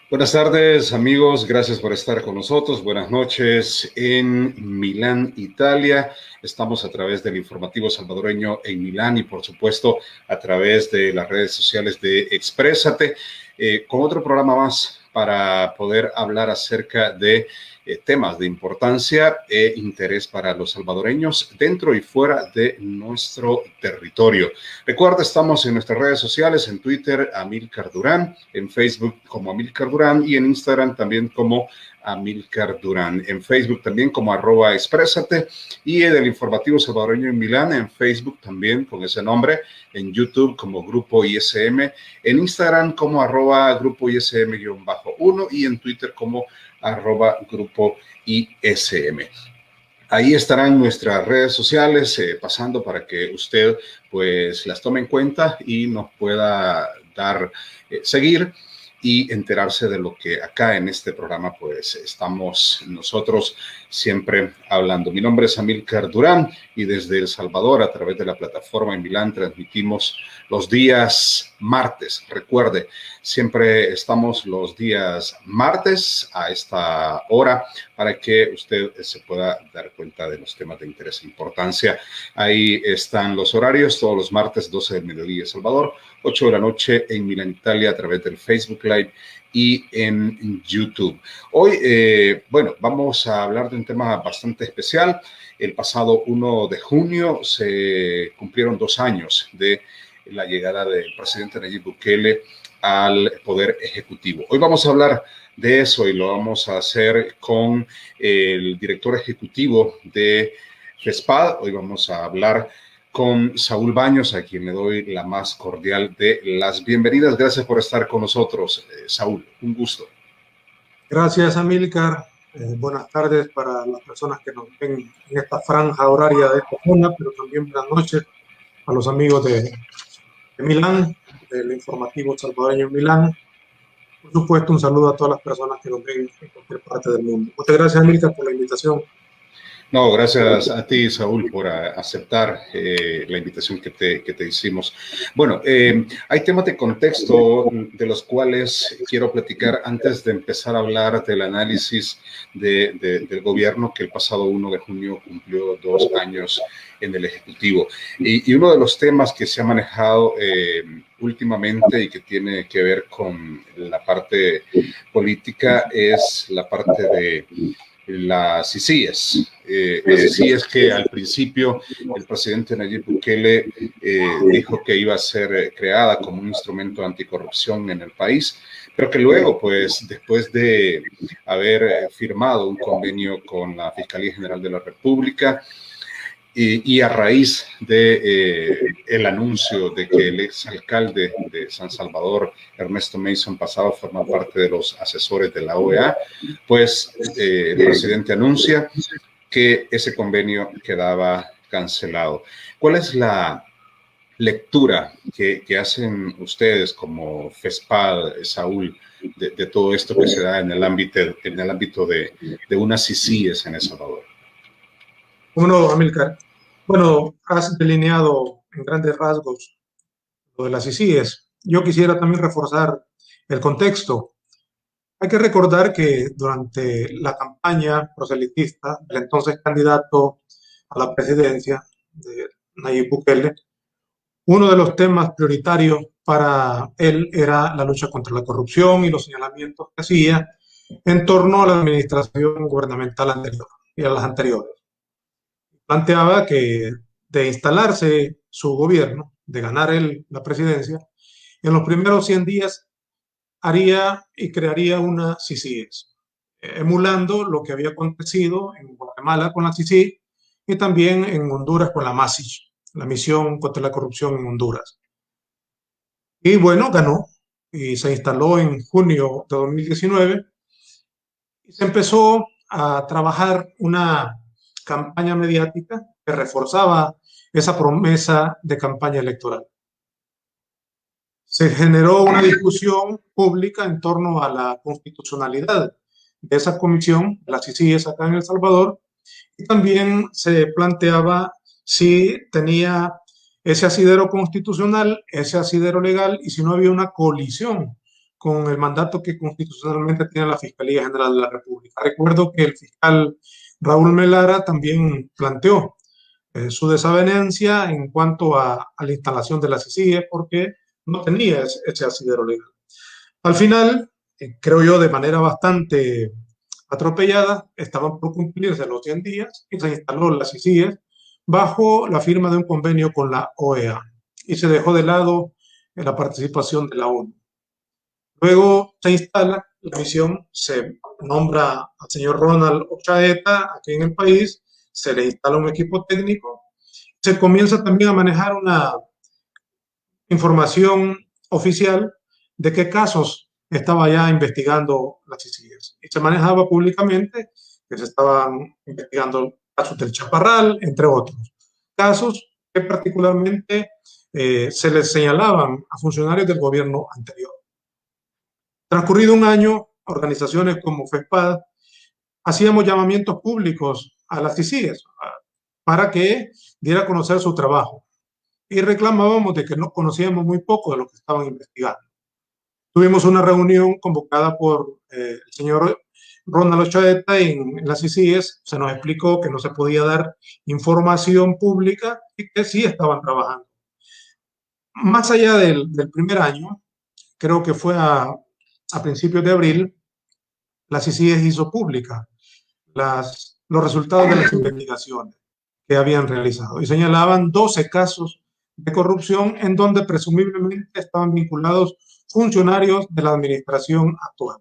Buenas tardes, amigos. Gracias por estar con nosotros. Buenas noches en Milán, Italia. Estamos a través del informativo salvadoreño en Milán y, por supuesto, a través de las redes sociales de Exprésate, con otro programa más para poder hablar acerca de temas de importancia e interés para los salvadoreños dentro y fuera de nuestro territorio. Recuerda, estamos en nuestras redes sociales, en Twitter, Amílcar Durán, en Facebook como Amílcar Durán y en Instagram también como Amílcar Durán. En Facebook también como @exprésate y en el informativo salvadoreño en Milán, en Facebook también con ese nombre, en YouTube como Grupo ISM, en Instagram como @Grupo ISM-1 y en Twitter como @Grupo ISM. Ahí estarán nuestras redes sociales pasando para que usted pues las tome en cuenta y nos pueda dar seguir y enterarse de lo que acá en este programa pues estamos nosotros siempre hablando. Mi nombre es Amílcar Durán y desde El Salvador a través de la plataforma en Milán transmitimos los días martes. Recuerde, siempre estamos los días martes a esta hora para que usted se pueda dar cuenta de los temas de interés e importancia. Ahí están los horarios, todos los martes, 12 del mediodía en Salvador, 8 de la noche en Milán, Italia, a través del Facebook Live y en YouTube. Hoy, vamos a hablar de un tema bastante especial. El pasado 1 de junio se cumplieron 2 años de la llegada del presidente Nayib Bukele al Poder Ejecutivo. Hoy vamos a hablar de eso y lo vamos a hacer con el director ejecutivo de FESPAD. Hoy vamos a hablar con Saúl Baños, a quien le doy la más cordial de las bienvenidas. Gracias por estar con nosotros, Saúl. Un gusto. Gracias, Amílcar. Buenas tardes para las personas que nos ven en esta franja horaria de esta zona, pero también buenas noches a los amigos de Milán, del informativo salvadoreño en Milán. Por supuesto, un saludo a todas las personas que nos ven en cualquier parte del mundo. Muchas gracias, Amílcar, por la invitación. No, gracias a ti, Saúl, por aceptar la invitación que te hicimos. Bueno, hay temas de contexto de los cuales quiero platicar antes de empezar a hablar del análisis del gobierno que el pasado 1 de junio cumplió 2 años en el Ejecutivo. Y uno de los temas que se ha manejado últimamente y que tiene que ver con la parte política es la parte de las CICIES. Las CICIES que al principio el presidente Nayib Bukele dijo que iba a ser creada como un instrumento anticorrupción en el país, pero que luego, pues, después de haber firmado un convenio con la Fiscalía General de la República, y a raíz de el anuncio de que el exalcalde de San Salvador, Ernesto Mason, pasaba a formar parte de los asesores de la OEA, pues el presidente anuncia que ese convenio quedaba cancelado. ¿Cuál es la lectura que hacen ustedes como FESPAD, Saúl, de todo esto que se da en el ámbito de unas CICIES en El Salvador? Bueno, Amílcar, bueno, has delineado en grandes rasgos lo de las ICIES. Yo quisiera también reforzar el contexto. Hay que recordar que durante la campaña proselitista del entonces candidato a la presidencia de Nayib Bukele, uno de los temas prioritarios para él era la lucha contra la corrupción y los señalamientos que hacía en torno a la administración gubernamental anterior y a las anteriores. Planteaba que de instalarse su gobierno, de ganar él la presidencia, en los primeros 100 días haría y crearía una CICIES, emulando lo que había acontecido en Guatemala con la CICI y también en Honduras con la MASIH, la Misión contra la Corrupción en Honduras. Y bueno, ganó y se instaló en junio de 2019 y se empezó a trabajar una campaña mediática que reforzaba esa promesa de campaña electoral. Se generó una discusión pública en torno a la constitucionalidad de esa comisión, las CICIES acá en El Salvador, y también se planteaba si tenía ese asidero constitucional, ese asidero legal, y si no había una colisión con el mandato que constitucionalmente tiene la Fiscalía General de la República. Recuerdo que el fiscal Raúl Melara también planteó su desavenencia en cuanto a la instalación de la CICIG porque no tenía ese asidero legal. Al final, creo yo, de manera bastante atropellada, estaban por cumplirse los 100 días y se instaló la CICIG bajo la firma de un convenio con la OEA y se dejó de lado la participación de la ONU. Luego se instala la misión, se nombra al señor Ronald Ochaeta aquí en el país, se le instala un equipo técnico, se comienza también a manejar una información oficial de qué casos estaba ya investigando las CICIG. Y se manejaba públicamente que se estaban investigando casos del Chaparral, entre otros. Casos que particularmente se les señalaban a funcionarios del gobierno anterior. Transcurrido un año, organizaciones como FESPAD hacíamos llamamientos públicos a las CICIG para que diera a conocer su trabajo y reclamábamos de que no conocíamos muy poco de lo que estaban investigando. Tuvimos una reunión convocada por el señor Ronald Ochaeta en las CICIG, se nos explicó que no se podía dar información pública y que sí estaban trabajando. Más allá del primer año, creo que fue a principios de abril, la CICIG hizo pública los resultados de las investigaciones que habían realizado y señalaban 12 casos de corrupción en donde presumiblemente estaban vinculados funcionarios de la administración actual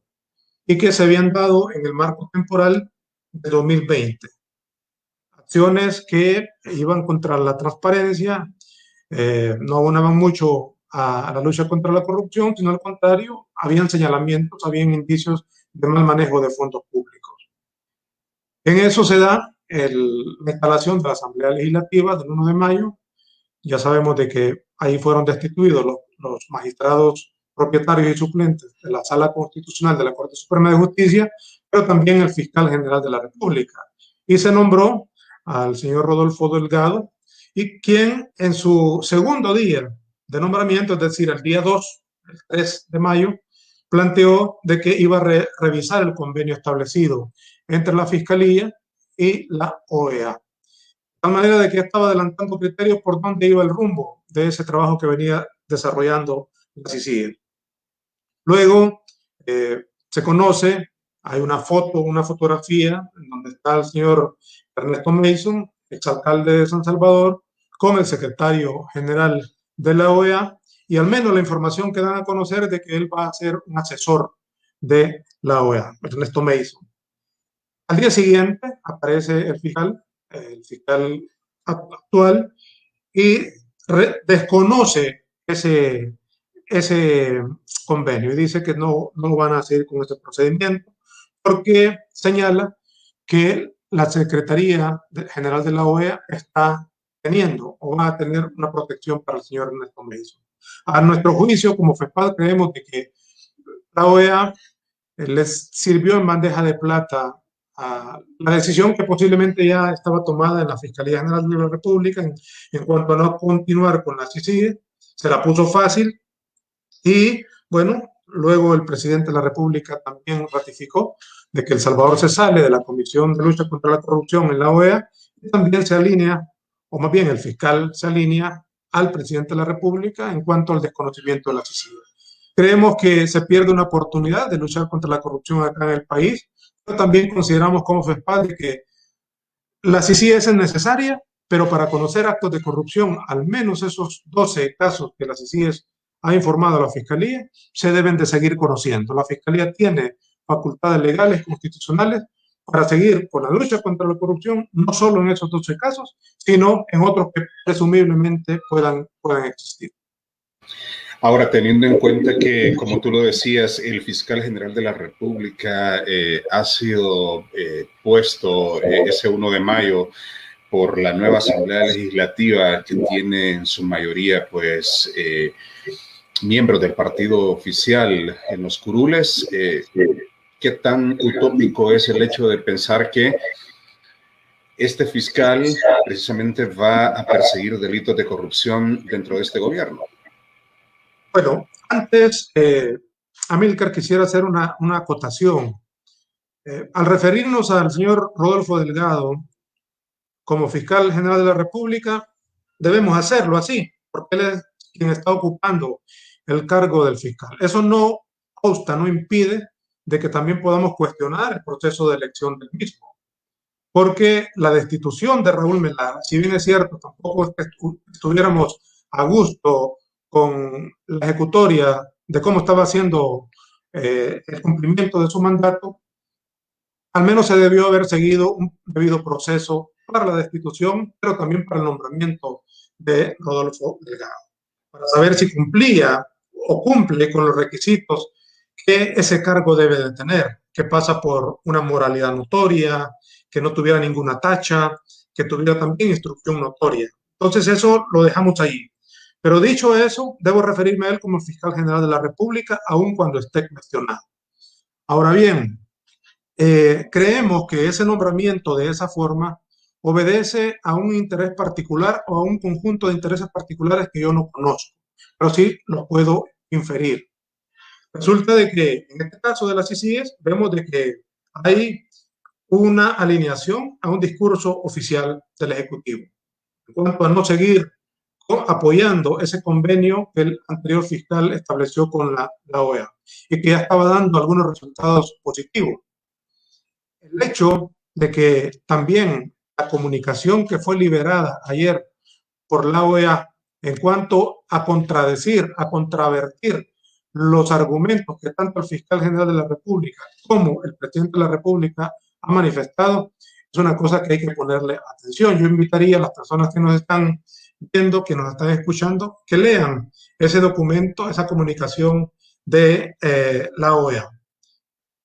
y que se habían dado en el marco temporal de 2020. Acciones que iban contra la transparencia, no abonaban mucho a la lucha contra la corrupción, sino al contrario, habían señalamientos, habían indicios de mal manejo de fondos públicos. En eso se da la instalación de la Asamblea Legislativa del 1 de mayo. Ya sabemos de que ahí fueron destituidos los magistrados propietarios y suplentes de la Sala Constitucional de la Corte Suprema de Justicia, pero también el fiscal general de la República. Y se nombró al señor Rodolfo Delgado, y quien en su segundo día de nombramiento, es decir, el día 2, el 3 de mayo, planteó de que iba a revisar el convenio establecido entre la Fiscalía y la OEA. De tal manera de que estaba adelantando criterios por dónde iba el rumbo de ese trabajo que venía desarrollando la CICIG. Luego se conoce, hay una foto, una fotografía en donde está el señor Ernesto Mason, exalcalde de San Salvador, con el secretario general de la OEA, y al menos la información que dan a conocer es de que él va a ser un asesor de la OEA, Ernesto Mason. Al día siguiente aparece el fiscal actual, y desconoce ese convenio y dice que no van a seguir con este procedimiento porque señala que la Secretaría General de la OEA está teniendo o va a tener una protección para el señor Ernesto Mason. A nuestro juicio, como FESPAD, creemos de que la OEA les sirvió en bandeja de plata a la decisión que posiblemente ya estaba tomada en la Fiscalía General de la República en cuanto a no continuar con la CICIG. Se la puso fácil y, bueno, luego el presidente de la República también ratificó de que El Salvador se sale de la Comisión de Lucha contra la Corrupción en la OEA y también se alinea, o más bien el fiscal se alinea al presidente de la República en cuanto al desconocimiento de la CICIG. Creemos que se pierde una oportunidad de luchar contra la corrupción acá en el país, pero también consideramos como FESPAD que la CICIG es necesaria, pero para conocer actos de corrupción, al menos esos 12 casos que la CICIG ha informado a la Fiscalía, se deben de seguir conociendo. La Fiscalía tiene facultades legales, constitucionales, para seguir con la lucha contra la corrupción, no solo en esos 12 casos, sino en otros que presumiblemente puedan existir. Ahora, teniendo en cuenta que, como tú lo decías, el fiscal general de la República ha sido puesto ese 1 de mayo por la nueva Asamblea Legislativa, que tiene en su mayoría, pues, miembros del partido oficial en los curules, ¿qué tan utópico es el hecho de pensar que este fiscal precisamente va a perseguir delitos de corrupción dentro de este gobierno? Bueno, antes Amílcar, quisiera hacer una acotación. Al referirnos al señor Rodolfo Delgado como fiscal general de la República, debemos hacerlo así, porque él es quien está ocupando el cargo del fiscal. Eso no obsta, no impide de que también podamos cuestionar el proceso de elección del mismo, porque la destitución de Raúl Melara, si bien es cierto, tampoco es que estuviéramos a gusto con la ejecutoria de cómo estaba haciendo el cumplimiento de su mandato, al menos se debió haber seguido un debido proceso para la destitución, pero también para el nombramiento de Rodolfo Delgado, para saber si cumplía o cumple con los requisitos que ese cargo debe de tener, que pasa por una moralidad notoria, que no tuviera ninguna tacha, que tuviera también instrucción notoria. Entonces eso lo dejamos ahí. Pero dicho eso, debo referirme a él como el fiscal general de la República, aun cuando esté cuestionado. Ahora bien, creemos que ese nombramiento de esa forma obedece a un interés particular o a un conjunto de intereses particulares que yo no conozco, pero sí los puedo inferir. Resulta de que en este caso de las CICIES vemos de que hay una alineación a un discurso oficial del Ejecutivo en cuanto a no seguir apoyando ese convenio que el anterior fiscal estableció con la OEA y que ya estaba dando algunos resultados positivos. El hecho de que también la comunicación que fue liberada ayer por la OEA en cuanto a contradecir, a contravertir los argumentos que tanto el fiscal general de la República como el presidente de la República ha manifestado, es una cosa que hay que ponerle atención. Yo invitaría a las personas que nos están viendo, que nos están escuchando, que lean ese documento, esa comunicación de la OEA.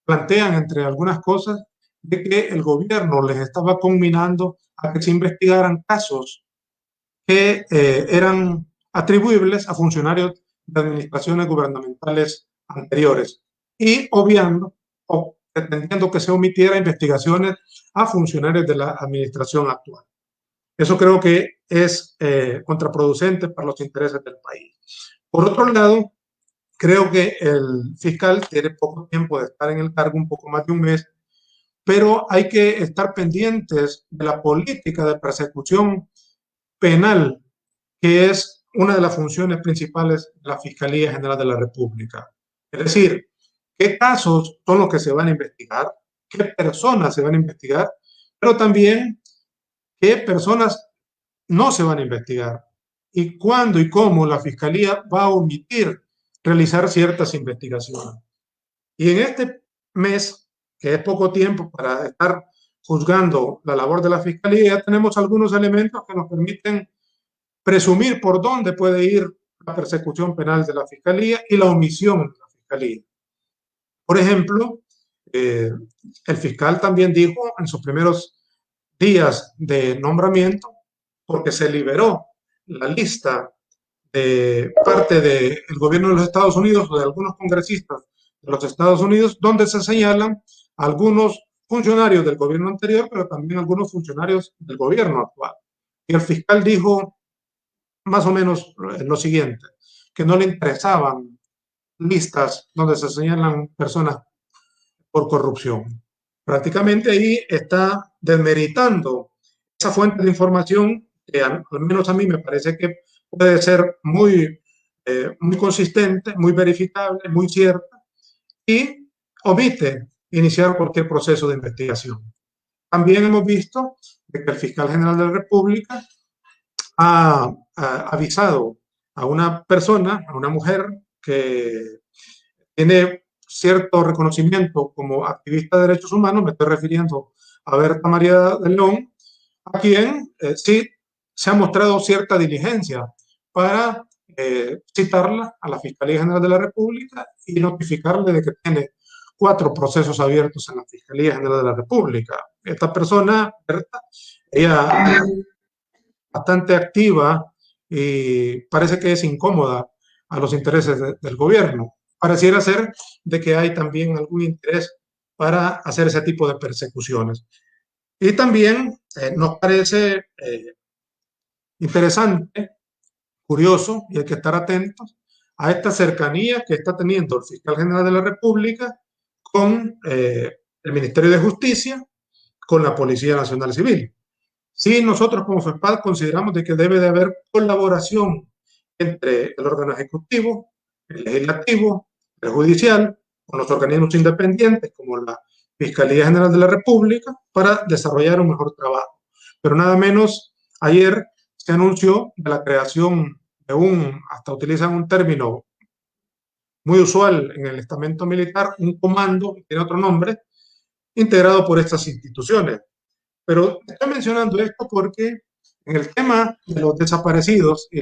Plantean, entre algunas cosas, de que el gobierno les estaba conminando a que se investigaran casos que eran atribuibles a funcionarios de administraciones gubernamentales anteriores y obviando o pretendiendo que se omitiera investigaciones a funcionarios de la administración actual. Eso creo que es contraproducente para los intereses del país. Por otro lado, creo que el fiscal tiene poco tiempo de estar en el cargo, un poco más de un mes, pero hay que estar pendientes de la política de persecución penal, que es una de las funciones principales de la Fiscalía General de la República. Es decir, qué casos son los que se van a investigar, qué personas se van a investigar, pero también qué personas no se van a investigar y cuándo y cómo la Fiscalía va a omitir realizar ciertas investigaciones. Y en este mes, que es poco tiempo para estar juzgando la labor de la Fiscalía, ya tenemos algunos elementos que nos permiten presumir por dónde puede ir la persecución penal de la Fiscalía y la omisión de la Fiscalía. Por ejemplo, el fiscal también dijo en sus primeros días de nombramiento, porque se liberó la lista de parte del gobierno de los Estados Unidos o de algunos congresistas de los Estados Unidos, donde se señalan algunos funcionarios del gobierno anterior, pero también algunos funcionarios del gobierno actual. Y el fiscal dijo más o menos lo siguiente, que no le interesaban listas donde se señalan personas por corrupción. Prácticamente ahí está desmeritando esa fuente de información que al menos a mí me parece que puede ser muy consistente, muy verificable, muy cierta, y omite iniciar cualquier proceso de investigación. También hemos visto que el fiscal general de la República ha avisado a una persona, a una mujer que tiene cierto reconocimiento como activista de derechos humanos, me estoy refiriendo a Berta María del León, a quien sí se ha mostrado cierta diligencia para citarla a la Fiscalía General de la República y notificarle de que tiene 4 procesos abiertos en la Fiscalía General de la República. Esta persona, Berta, ella bastante activa y parece que es incómoda a los intereses del gobierno. Pareciera ser de que hay también algún interés para hacer ese tipo de persecuciones. Y también nos parece interesante, curioso, y hay que estar atentos a esta cercanía que está teniendo el fiscal general de la República con el Ministerio de Justicia, con la Policía Nacional Civil. Sí, nosotros como FEPAD consideramos de que debe de haber colaboración entre el órgano ejecutivo, el legislativo, el judicial, con los organismos independientes como la Fiscalía General de la República para desarrollar un mejor trabajo. Pero nada menos, ayer se anunció de la creación de hasta utilizan un término muy usual en el estamento militar, un comando, tiene otro nombre, integrado por estas instituciones. Pero estoy mencionando esto porque en el tema de los desaparecidos y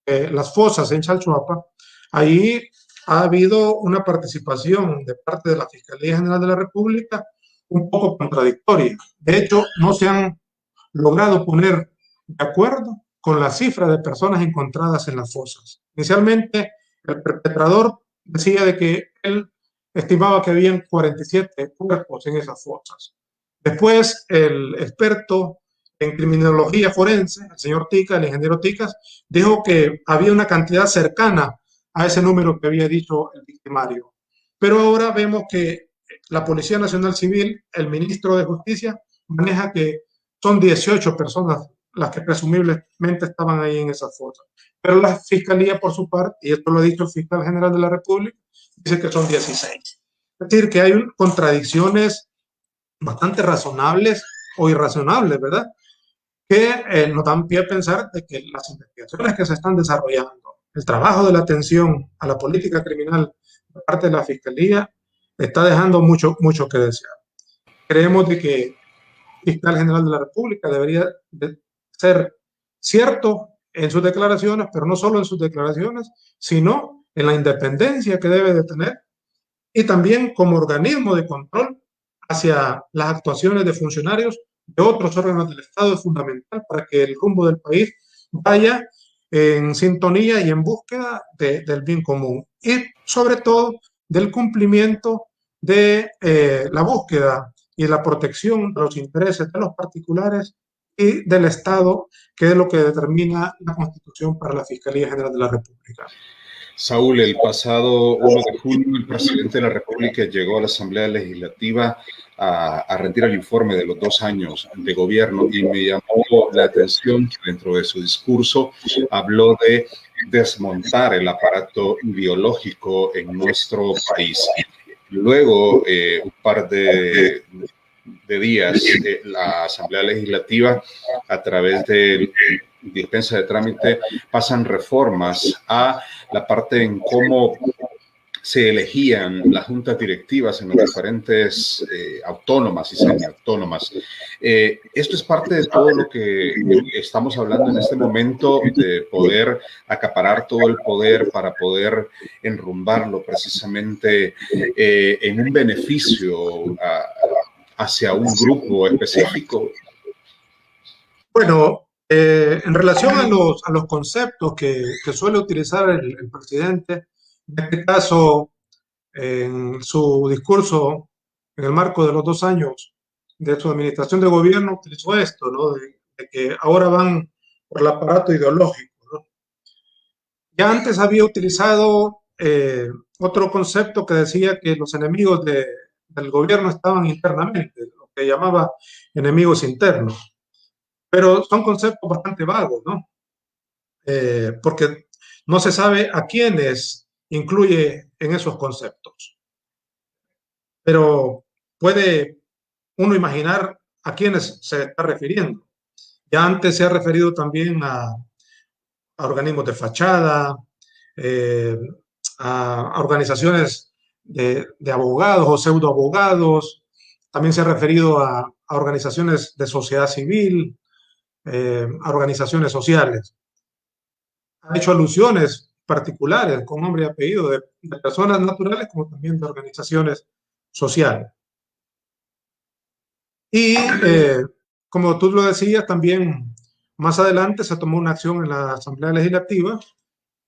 las fosas en Chalchuapa, ahí ha habido una participación de parte de la Fiscalía General de la República un poco contradictoria. De hecho, no se han logrado poner de acuerdo con la cifra de personas encontradas en las fosas. Inicialmente, el perpetrador decía de que él estimaba que habían 47 cuerpos en esas fosas. Después, el experto en criminología forense, el señor Tica, el ingeniero Ticas, dijo que había una cantidad cercana a ese número que había dicho el victimario. Pero ahora vemos que la Policía Nacional Civil, el ministro de Justicia, maneja que son 18 personas las que presumiblemente estaban ahí en esa foto. Pero la Fiscalía, por su parte, y esto lo ha dicho el fiscal general de la República, dice que son 16. Es decir, que hay contradicciones bastante razonables o irrazonables, ¿verdad? Que nos dan pie a pensar de que las investigaciones que se están desarrollando, el trabajo de la atención a la política criminal por parte de la Fiscalía, está dejando mucho, mucho que desear. Creemos de que el fiscal general de la República debería de ser cierto en sus declaraciones, pero no solo en sus declaraciones, sino en la independencia que debe de tener y también como organismo de control hacia las actuaciones de funcionarios de otros órganos del Estado es fundamental para que el rumbo del país vaya en sintonía y en búsqueda del bien común y sobre todo del cumplimiento de la búsqueda y la protección de los intereses de los particulares y del Estado, que es lo que determina la Constitución para la Fiscalía General de la República. Saúl, el pasado 1 de junio, el presidente de la República llegó a la Asamblea Legislativa a rendir el informe de los 2 años de gobierno y me llamó la atención que dentro de su discurso habló de desmontar el aparato biológico en nuestro país. Luego, un par de días, la Asamblea Legislativa, a través de dispensa de trámite, pasan reformas a la parte en cómo se elegían las juntas directivas en las diferentes autónomas y semiautónomas. Esto es parte de todo lo que estamos hablando en este momento, de poder acaparar todo el poder para poder enrumbarlo precisamente en un beneficio hacia un grupo específico. Bueno, en relación a los conceptos que suele utilizar el presidente, en este caso, en su discurso, en el marco de los 2 años de su administración de gobierno, utilizó esto, ¿no? De que ahora van por el aparato ideológico, ¿no? Ya antes había utilizado otro concepto que decía que los enemigos del gobierno estaban internamente, lo que llamaba enemigos internos. Pero son conceptos bastante vagos, ¿no? Porque no se sabe a quiénes incluye en esos conceptos. Pero puede uno imaginar a quiénes se está refiriendo. Ya antes se ha referido también a organismos de fachada, a organizaciones de abogados o pseudoabogados. También se ha referido a organizaciones de sociedad civil, a organizaciones sociales. Ha hecho alusiones particulares con nombre y apellido de personas naturales como también de organizaciones sociales. Y como tú lo decías, también más adelante se tomó una acción en la Asamblea Legislativa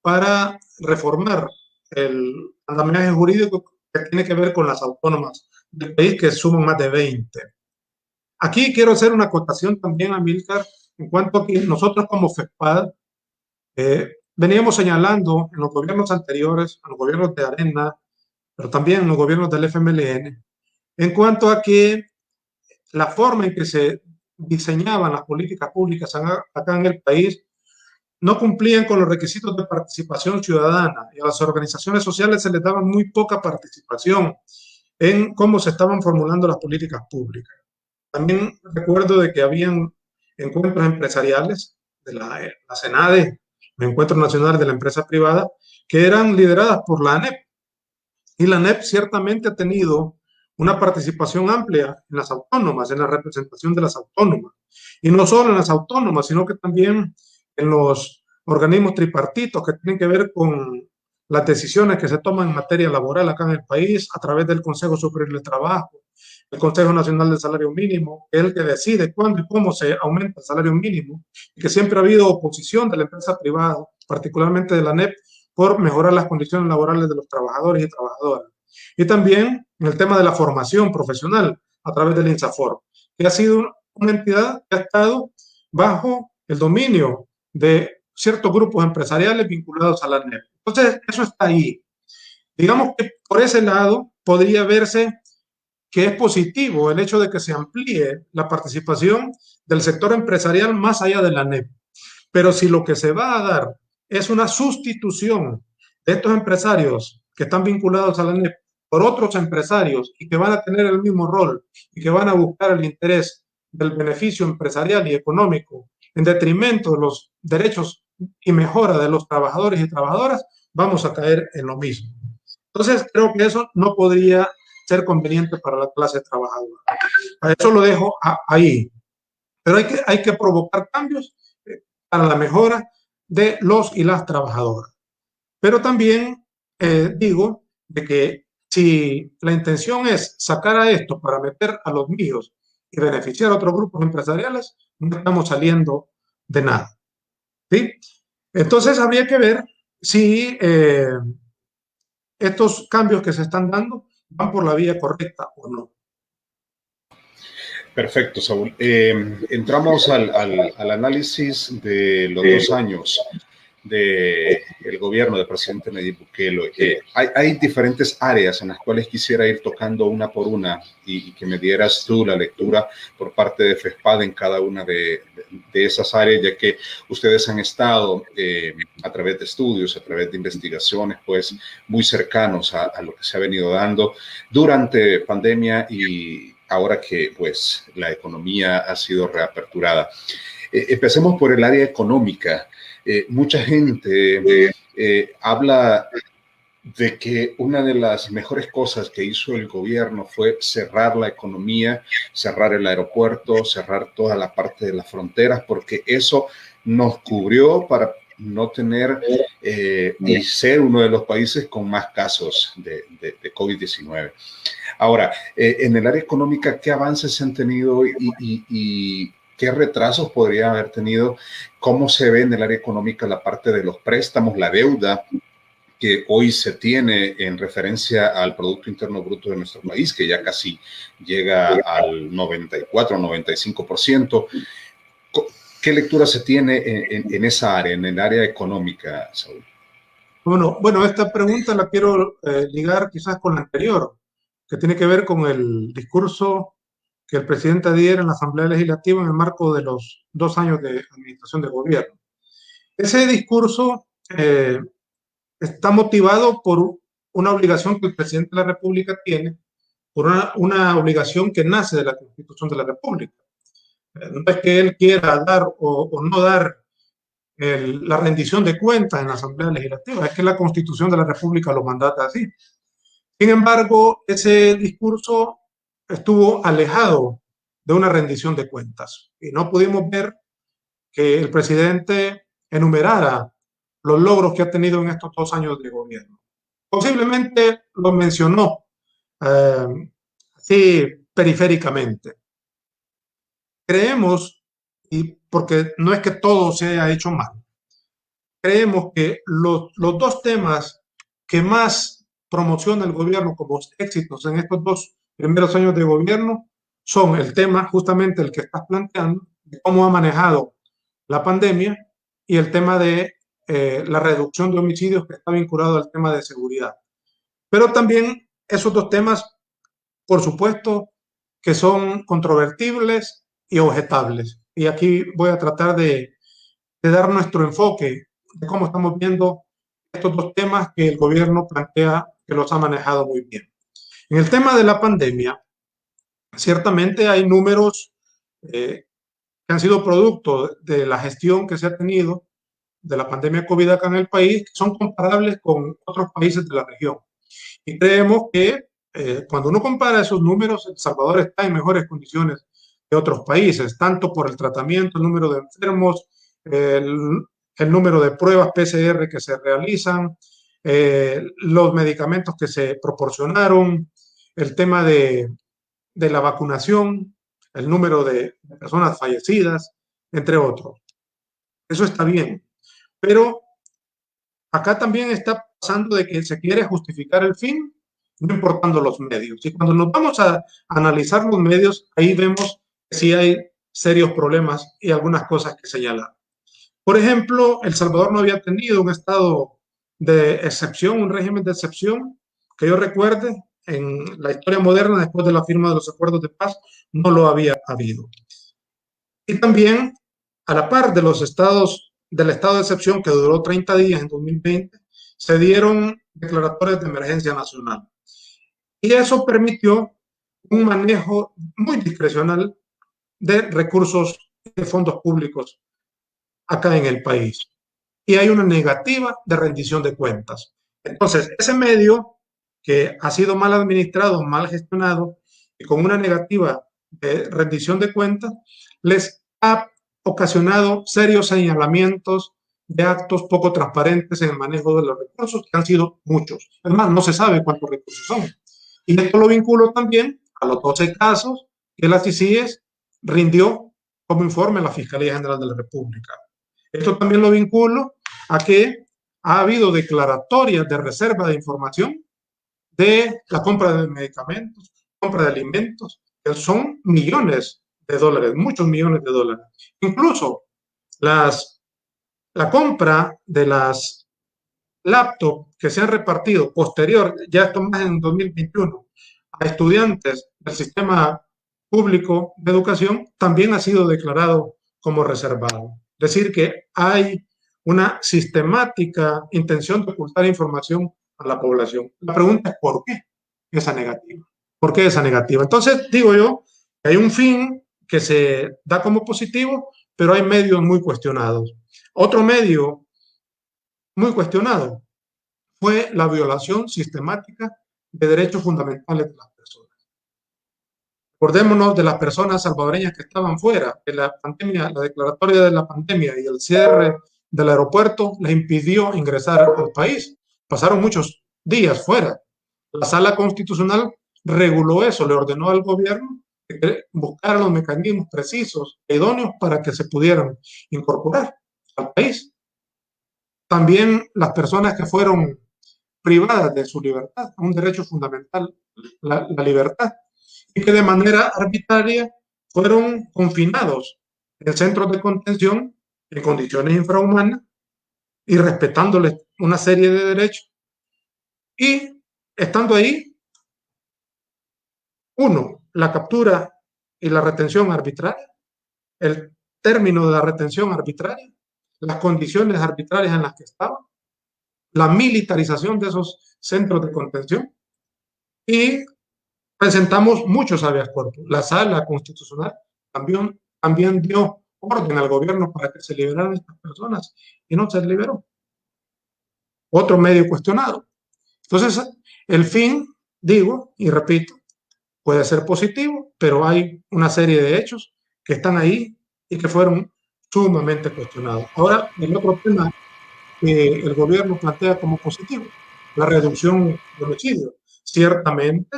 para reformar el andamiaje jurídico que tiene que ver con las autónomas del país, que suman más de 20. Aquí quiero hacer una acotación también, Amílcar, en cuanto a que nosotros como FEPAD veníamos señalando en los gobiernos anteriores, en los gobiernos de Arena, pero también en los gobiernos del FMLN, en cuanto a que la forma en que se diseñaban las políticas públicas acá en el país no cumplían con los requisitos de participación ciudadana y a las organizaciones sociales se les daba muy poca participación en cómo se estaban formulando las políticas públicas. También recuerdo de que habían encuentros empresariales de la CENADE, el Encuentro Nacional de la Empresa Privada, que eran lideradas por la ANEP. Y la ANEP ciertamente ha tenido una participación amplia en las autónomas, en la representación de las autónomas. Y no solo en las autónomas, sino que también en los organismos tripartitos que tienen que ver con las decisiones que se toman en materia laboral acá en el país a través del Consejo Superior del Trabajo, el Consejo Nacional del Salario Mínimo, que es el que decide cuándo y cómo se aumenta el salario mínimo, y que siempre ha habido oposición de la empresa privada, particularmente de la ANEP, por mejorar las condiciones laborales de los trabajadores y trabajadoras. Y también en el tema de la formación profesional a través del INSAFOR, que ha sido una entidad que ha estado bajo el dominio de ciertos grupos empresariales vinculados a la ANEP. Entonces, eso está ahí. Digamos que por ese lado podría verse que es positivo el hecho de que se amplíe la participación del sector empresarial más allá de la ANEP. Pero si lo que se va a dar es una sustitución de estos empresarios que están vinculados a la ANEP por otros empresarios y que van a tener el mismo rol y que van a buscar el interés del beneficio empresarial y económico en detrimento de los derechos y mejora de los trabajadores y trabajadoras, vamos a caer en lo mismo. Entonces, creo que eso no podría ser conveniente para la clase trabajadora. A eso lo dejo ahí. Pero hay que provocar cambios para la mejora de los y las trabajadoras. Pero también digo de que si la intención es sacar a esto para meter a los míos y beneficiar a otros grupos empresariales, no estamos saliendo de nada. ¿Sí? Entonces habría que ver si estos cambios que se están dando van por la vía correcta o no. Perfecto, Saúl. Entramos al análisis de los 2 años del gobierno del presidente Nayib Bukele. Hay diferentes áreas en las cuales quisiera ir tocando una por una y que me dieras tú la lectura por parte de FESPAD en cada una de esas áreas, ya que ustedes han estado a través de estudios, a través de investigaciones, pues muy cercanos a lo que se ha venido dando durante pandemia y ahora que pues la economía ha sido reaperturada. Empecemos por el área económica. Mucha gente habla de que una de las mejores cosas que hizo el gobierno fue cerrar la economía, cerrar el aeropuerto, cerrar toda la parte de las fronteras, porque eso nos cubrió para no tener y ser uno de los países con más casos de COVID-19. Ahora, en el área económica, ¿qué avances se han tenido y qué retrasos podría haber tenido? ¿Cómo se ve en el área económica la parte de los préstamos, la deuda que hoy se tiene en referencia al Producto Interno Bruto de nuestro país, que ya casi llega al 94, 95%? ¿Qué lectura se tiene en esa área, en el área económica, Saúl? Bueno, esta pregunta la quiero ligar quizás con la anterior, que tiene que ver con el discurso que el presidente diera en la Asamblea Legislativa en el marco de los 2 años de administración de gobierno. Ese discurso está motivado por una obligación que el presidente de la República tiene, por una obligación que nace de la Constitución de la República. No es que él quiera dar o no dar la rendición de cuentas en la Asamblea Legislativa, es que la Constitución de la República lo mandata así. Sin embargo, ese discurso estuvo alejado de una rendición de cuentas y no pudimos ver que el presidente enumerara los logros que ha tenido en estos 2 años de gobierno. Posiblemente lo mencionó así periféricamente. Creemos, y porque no es que todo se haya hecho mal, creemos que los 2 temas que más promociona el gobierno como éxitos en estos 2 primeros años de gobierno son el tema justamente el que estás planteando, de cómo ha manejado la pandemia y el tema de la reducción de homicidios que está vinculado al tema de seguridad. Pero también esos dos temas, por supuesto, que son controvertibles y objetables. Y aquí voy a tratar de dar nuestro enfoque de cómo estamos viendo estos dos temas que el gobierno plantea que los ha manejado muy bien. En el tema de la pandemia, ciertamente hay números que han sido producto de la gestión que se ha tenido de la pandemia COVID acá en el país, que son comparables con otros países de la región. Y creemos que cuando uno compara esos números, El Salvador está en mejores condiciones que otros países, tanto por el tratamiento, el número de enfermos, el número de pruebas PCR que se realizan, los medicamentos que se proporcionaron, el tema de la vacunación, el número de personas fallecidas, entre otros. Eso está bien, pero acá también está pasando de que se quiere justificar el fin, no importando los medios. Y cuando nos vamos a analizar los medios, ahí vemos que sí hay serios problemas y algunas cosas que señalar. Por ejemplo, El Salvador no había tenido un estado de excepción, un régimen de excepción, que yo recuerde, en la historia moderna, después de la firma de los acuerdos de paz, no lo había habido. Y también, a la par de los estados, del estado de excepción que duró 30 días en 2020, se dieron declaratorias de emergencia nacional. Y eso permitió un manejo muy discrecional de recursos de fondos públicos acá en el país. Y hay una negativa de rendición de cuentas. Entonces, ese medio que ha sido mal administrado, mal gestionado y con una negativa de rendición de cuentas, les ha ocasionado serios señalamientos de actos poco transparentes en el manejo de los recursos, que han sido muchos. Además, no se sabe cuántos recursos son. Y esto lo vinculo también a los 12 casos que la CICIES rindió como informe a la Fiscalía General de la República. Esto también lo vinculo a que ha habido declaratorias de reserva de información de la compra de medicamentos, compra de alimentos, que son millones de dólares, muchos millones de dólares. Incluso la compra de las laptops que se han repartido posterior, ya esto más en 2021, a estudiantes del sistema público de educación, también ha sido declarado como reservado. Es decir, que hay una sistemática intención de ocultar información a la población. La pregunta es ¿por qué esa negativa? ¿Por qué esa negativa? Entonces, digo yo, que hay un fin que se da como positivo, pero hay medios muy cuestionados. Otro medio muy cuestionado fue la violación sistemática de derechos fundamentales de las personas. Acordémonos de las personas salvadoreñas que estaban fuera, que la pandemia, la declaratoria de la pandemia y el cierre del aeropuerto les impidió ingresar al país. Pasaron muchos días fuera. La Sala Constitucional reguló eso, le ordenó al gobierno que buscara los mecanismos precisos e idóneos para que se pudieran incorporar al país. También las personas que fueron privadas de su libertad, un derecho fundamental, la libertad, y que de manera arbitraria fueron confinados en centros de contención en condiciones infrahumanas y respetándoles una serie de derechos. Y estando ahí, uno, la captura y la retención arbitraria, el término de la retención arbitraria, las condiciones arbitrarias en las que estaban, la militarización de esos centros de contención y presentamos muchos habeas corpus. La Sala Constitucional también dio orden al gobierno para que se liberaran estas personas y no se liberó. Otro medio cuestionado. Entonces, el fin, digo y repito, puede ser positivo, pero hay una serie de hechos que están ahí y que fueron sumamente cuestionados. Ahora, el otro tema que el gobierno plantea como positivo, la reducción de homicidios. Ciertamente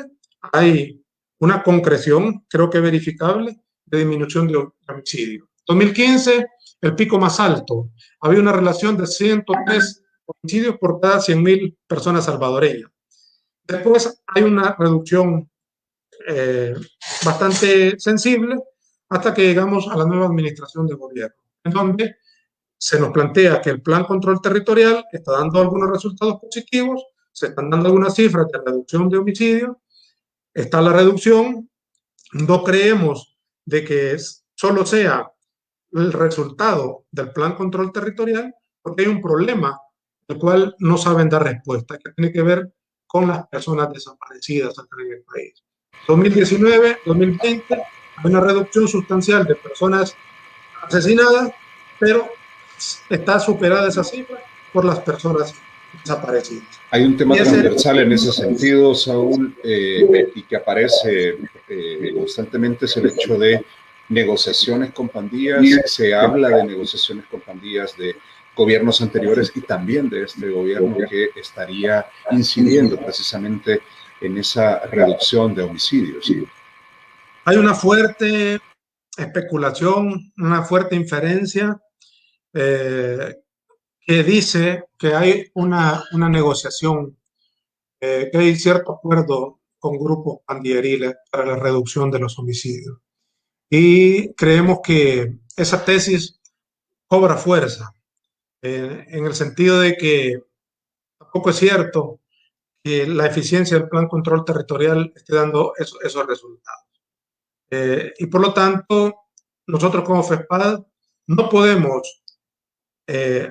hay una concreción, creo que verificable, de disminución de homicidios. 2015, el pico más alto. Había una relación de 103 homicidios por cada 100.000 personas salvadoreñas. Después hay una reducción bastante sensible hasta que llegamos a la nueva administración de gobierno, en donde se nos plantea que el plan control territorial está dando algunos resultados positivos, se están dando algunas cifras de reducción de homicidios, está la reducción, no creemos de que solo sea el resultado del plan control territorial, porque hay un problema al cual no saben dar respuesta, que tiene que ver con las personas desaparecidas acá en el país. 2019, 2020, hay una reducción sustancial de personas asesinadas, pero está superada esa cifra por las personas desaparecidas. Hay un tema transversal en ese sentido, Saúl, y que aparece constantemente, es el hecho de negociaciones con pandillas. Se habla de negociaciones con pandillas de gobiernos anteriores y también de este gobierno que estaría incidiendo precisamente en esa reducción de homicidios. Hay una fuerte especulación, una fuerte inferencia que dice que hay una negociación, que hay cierto acuerdo con grupos pandilleriles para la reducción de los homicidios. Y creemos que esa tesis cobra fuerza, en el sentido de que tampoco es cierto que la eficiencia del plan control territorial esté dando esos resultados. Y por lo tanto, nosotros como FESPAD no podemos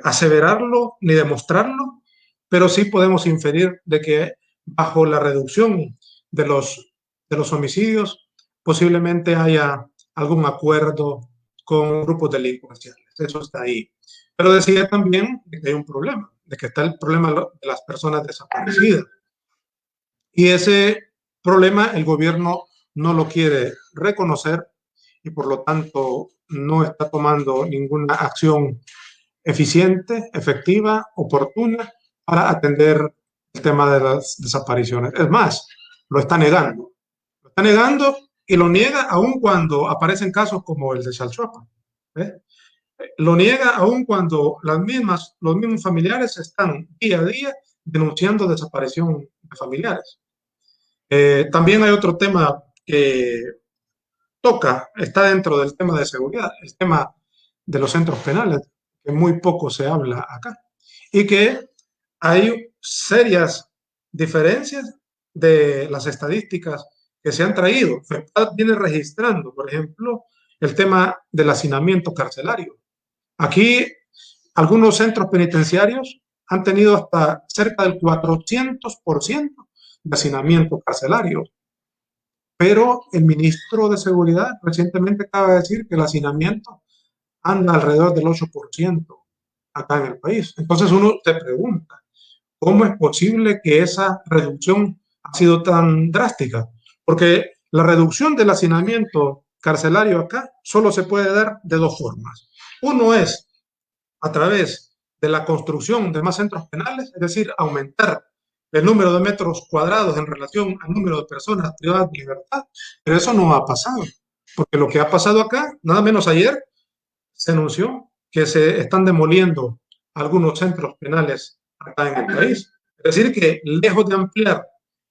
aseverarlo ni demostrarlo, pero sí podemos inferir de que bajo la reducción de los homicidios posiblemente haya algún acuerdo con grupos delincuenciales. Eso está ahí. Pero decía también que hay un problema, de que está el problema de las personas desaparecidas. Y ese problema el gobierno no lo quiere reconocer y por lo tanto no está tomando ninguna acción eficiente, efectiva, oportuna para atender el tema de las desapariciones. Es más, lo está negando. Lo está negando y lo niega aun cuando aparecen casos como el de Chalchuapa. Lo niega aun cuando los mismos familiares están día a día denunciando desaparición de familiares. También hay otro tema que está dentro del tema de seguridad, el tema de los centros penales, que muy poco se habla acá, y que hay serias diferencias de las estadísticas que se han traído. FEPAD viene registrando, por ejemplo, el tema del hacinamiento carcelario. Aquí, algunos centros penitenciarios han tenido hasta cerca del 400% de hacinamiento carcelario. Pero el ministro de Seguridad recientemente acaba de decir que el hacinamiento anda alrededor del 8% acá en el país. Entonces uno se pregunta, ¿cómo es posible que esa reducción ha sido tan drástica? Porque la reducción del hacinamiento carcelario acá solo se puede dar de dos formas. Uno es a través de la construcción de más centros penales, es decir, aumentar el número de metros cuadrados en relación al número de personas privadas de libertad, pero eso no ha pasado, porque lo que ha pasado acá, nada menos ayer, se anunció que se están demoliendo algunos centros penales acá en el país. Es decir, que lejos de ampliar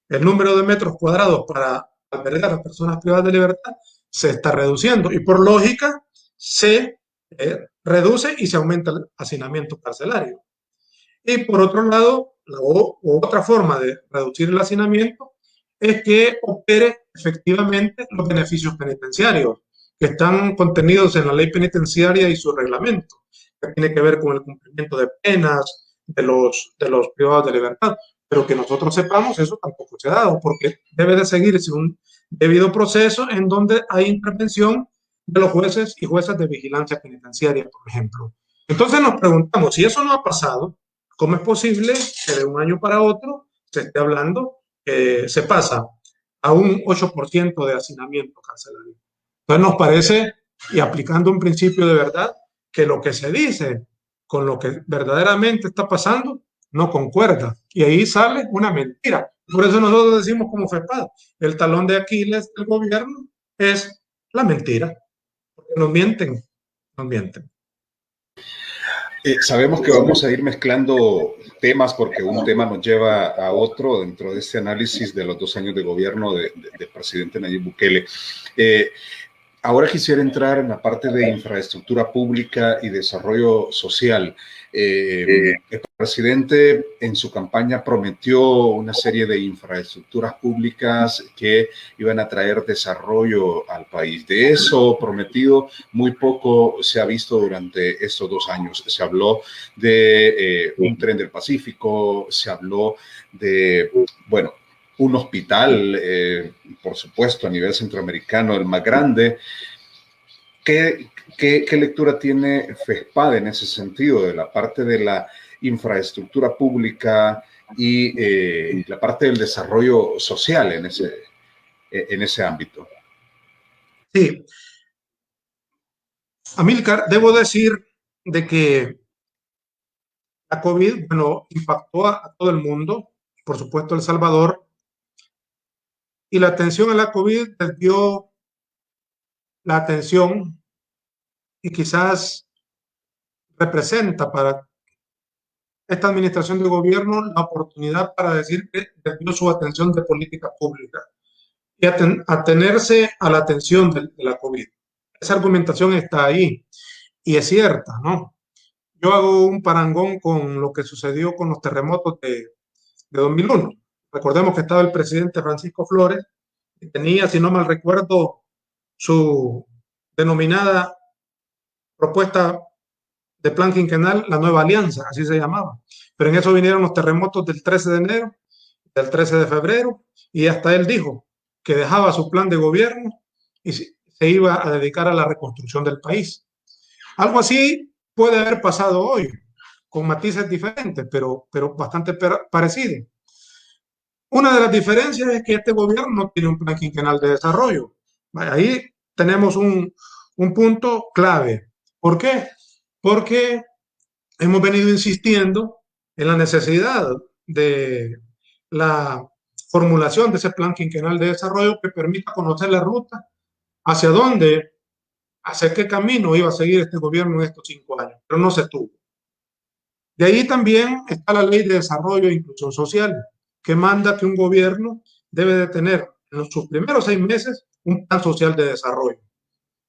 el número de metros cuadrados para albergar a personas privadas de libertad, se está reduciendo y por lógica se reduce y se aumenta el hacinamiento carcelario. Y por otro lado, otra forma de reducir el hacinamiento es que opere efectivamente los beneficios penitenciarios que están contenidos en la ley penitenciaria y su reglamento, que tiene que ver con el cumplimiento de penas de los privados de libertad. Pero que nosotros sepamos, eso tampoco se ha dado, porque debe de seguirse un debido proceso en donde hay intervención de los jueces y juezas de vigilancia penitenciaria, por ejemplo. Entonces nos preguntamos, si eso no ha pasado, ¿cómo es posible que de un año para otro se esté hablando que se pasa a un 8% de hacinamiento carcelario? Entonces nos parece, y aplicando un principio de verdad, que lo que se dice con lo que verdaderamente está pasando no concuerda. Y ahí sale una mentira. Por eso nosotros decimos como FEPAD, el talón de Aquiles del gobierno es la mentira. Porque nos mienten, nos mienten. Sabemos que vamos a ir mezclando temas porque un tema nos lleva a otro dentro de este análisis de los 2 años de gobierno del presidente Nayib Bukele. Ahora quisiera entrar en la parte de infraestructura pública y desarrollo social. El presidente en su campaña prometió una serie de infraestructuras públicas que iban a traer desarrollo al país. De eso prometido, muy poco se ha visto durante estos 2 años. Se habló de un tren del Pacífico, se habló de, bueno, un hospital, por supuesto, a nivel centroamericano, el más grande. ¿Qué lectura tiene FESPAD en ese sentido, de la parte de la infraestructura pública y la parte del desarrollo social en ese ámbito? Sí, Amílcar, debo decir de que la COVID, bueno, impactó a todo el mundo, por supuesto El Salvador, y la atención a la COVID desvió la atención y quizás representa para esta administración de gobierno la oportunidad para decir que desvió su atención de política pública y atenerse a la atención de la COVID. Esa argumentación está ahí y es cierta, ¿no? Yo hago un parangón con lo que sucedió con los terremotos de 2001. Recordemos que estaba el presidente Francisco Flores, que tenía, si no mal recuerdo, su denominada propuesta de plan quinquenal, la nueva alianza, así se llamaba. Pero en eso vinieron los terremotos del 13 de enero, del 13 de febrero, y hasta él dijo que dejaba su plan de gobierno y se iba a dedicar a la reconstrucción del país. Algo así puede haber pasado hoy, con matices diferentes, pero bastante parecido. Una de las diferencias es que este gobierno no tiene un plan quinquenal de desarrollo. Ahí tenemos un punto clave. ¿Por qué? Porque hemos venido insistiendo en la necesidad de la formulación de ese plan quinquenal de desarrollo que permita conocer la ruta hacia dónde, hacia qué camino iba a seguir este gobierno en estos 5 años, pero no se tuvo. De ahí también está la Ley de Desarrollo e Inclusión Social, que manda que un gobierno debe de tener en sus primeros 6 meses un plan social de desarrollo.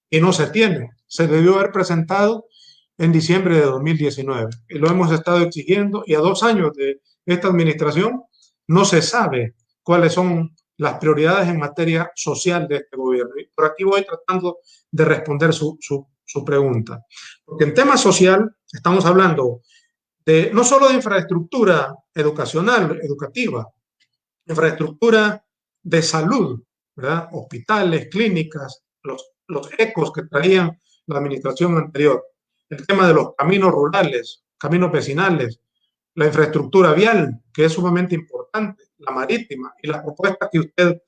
Y no se tiene. Se debió haber presentado en diciembre de 2019. Y lo hemos estado exigiendo y a 2 años de esta administración no se sabe cuáles son las prioridades en materia social de este gobierno. Y por aquí voy tratando de responder su pregunta. Porque en tema social estamos hablando no solo de infraestructura educacional, educativa, infraestructura de salud, ¿verdad? Hospitales, clínicas, los ecos que traían la administración anterior, el tema de los caminos rurales, caminos vecinales, la infraestructura vial, que es sumamente importante, la marítima, y la propuesta que usted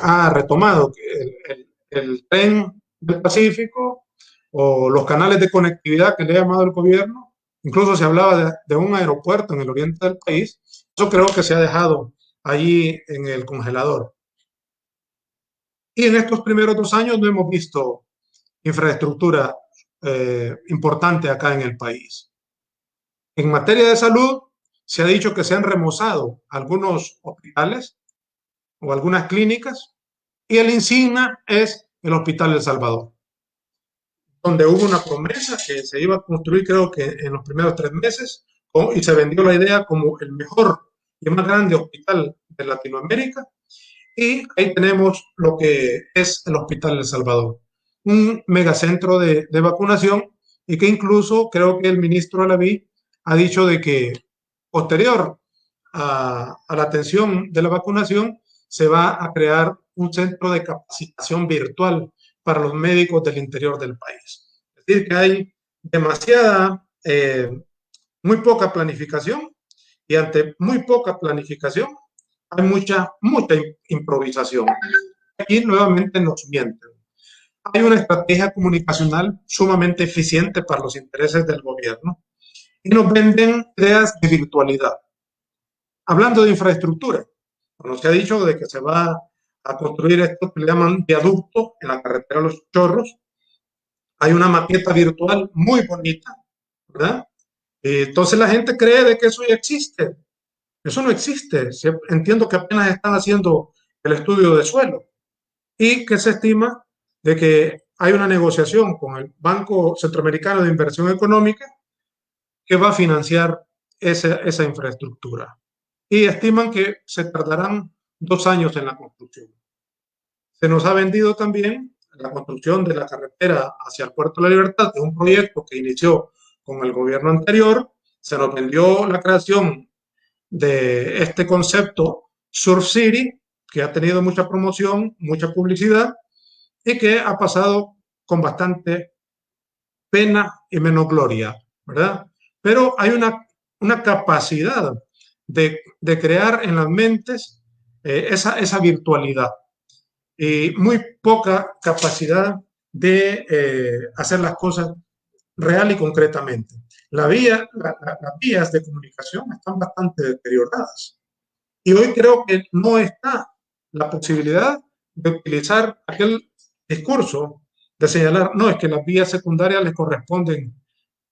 ha retomado, el tren del Pacífico o los canales de conectividad que le ha llamado el gobierno. Incluso se hablaba de un aeropuerto en el oriente del país. Eso creo que se ha dejado allí en el congelador. Y en estos primeros 2 años no hemos visto infraestructura importante acá en el país. En materia de salud, se ha dicho que se han remozado algunos hospitales o algunas clínicas y el insignia es el Hospital El Salvador, donde hubo una promesa que se iba a construir creo que en los primeros 3 meses y se vendió la idea como el mejor y más grande hospital de Latinoamérica. Y ahí tenemos lo que es el Hospital El Salvador, un megacentro de vacunación y que incluso creo que el ministro Alaví ha dicho de que posterior a la atención de la vacunación se va a crear un centro de capacitación virtual para los médicos del interior del país. Es decir, que hay demasiada, muy poca planificación y ante muy poca planificación hay mucha improvisación. Aquí nuevamente nos mienten. Hay una estrategia comunicacional sumamente eficiente para los intereses del gobierno y nos venden ideas de virtualidad. Hablando de infraestructura, nos se ha dicho de que se va a construir esto que le llaman viaducto en la carretera de Los Chorros. Hay una maqueta virtual muy bonita, ¿verdad? Entonces la gente cree de que eso ya existe. Eso no existe. Entiendo que apenas están haciendo el estudio de suelo y que se estima de que hay una negociación con el Banco Centroamericano de Inversión Económica que va a financiar esa infraestructura. Y estiman que se tardarán 2 años en la construcción. Se nos ha vendido también la construcción de la carretera hacia el Puerto de la Libertad, que es un proyecto que inició con el gobierno anterior. Se nos vendió la creación de este concepto Surf City, que ha tenido mucha promoción, mucha publicidad y que ha pasado con bastante pena y menos gloria, ¿verdad? Pero hay una capacidad de crear en las mentes esa virtualidad y muy poca capacidad de hacer las cosas real y concretamente. Las vías de comunicación están bastante deterioradas y hoy creo que no está la posibilidad de utilizar aquel discurso de señalar, no, es que las vías secundarias le corresponden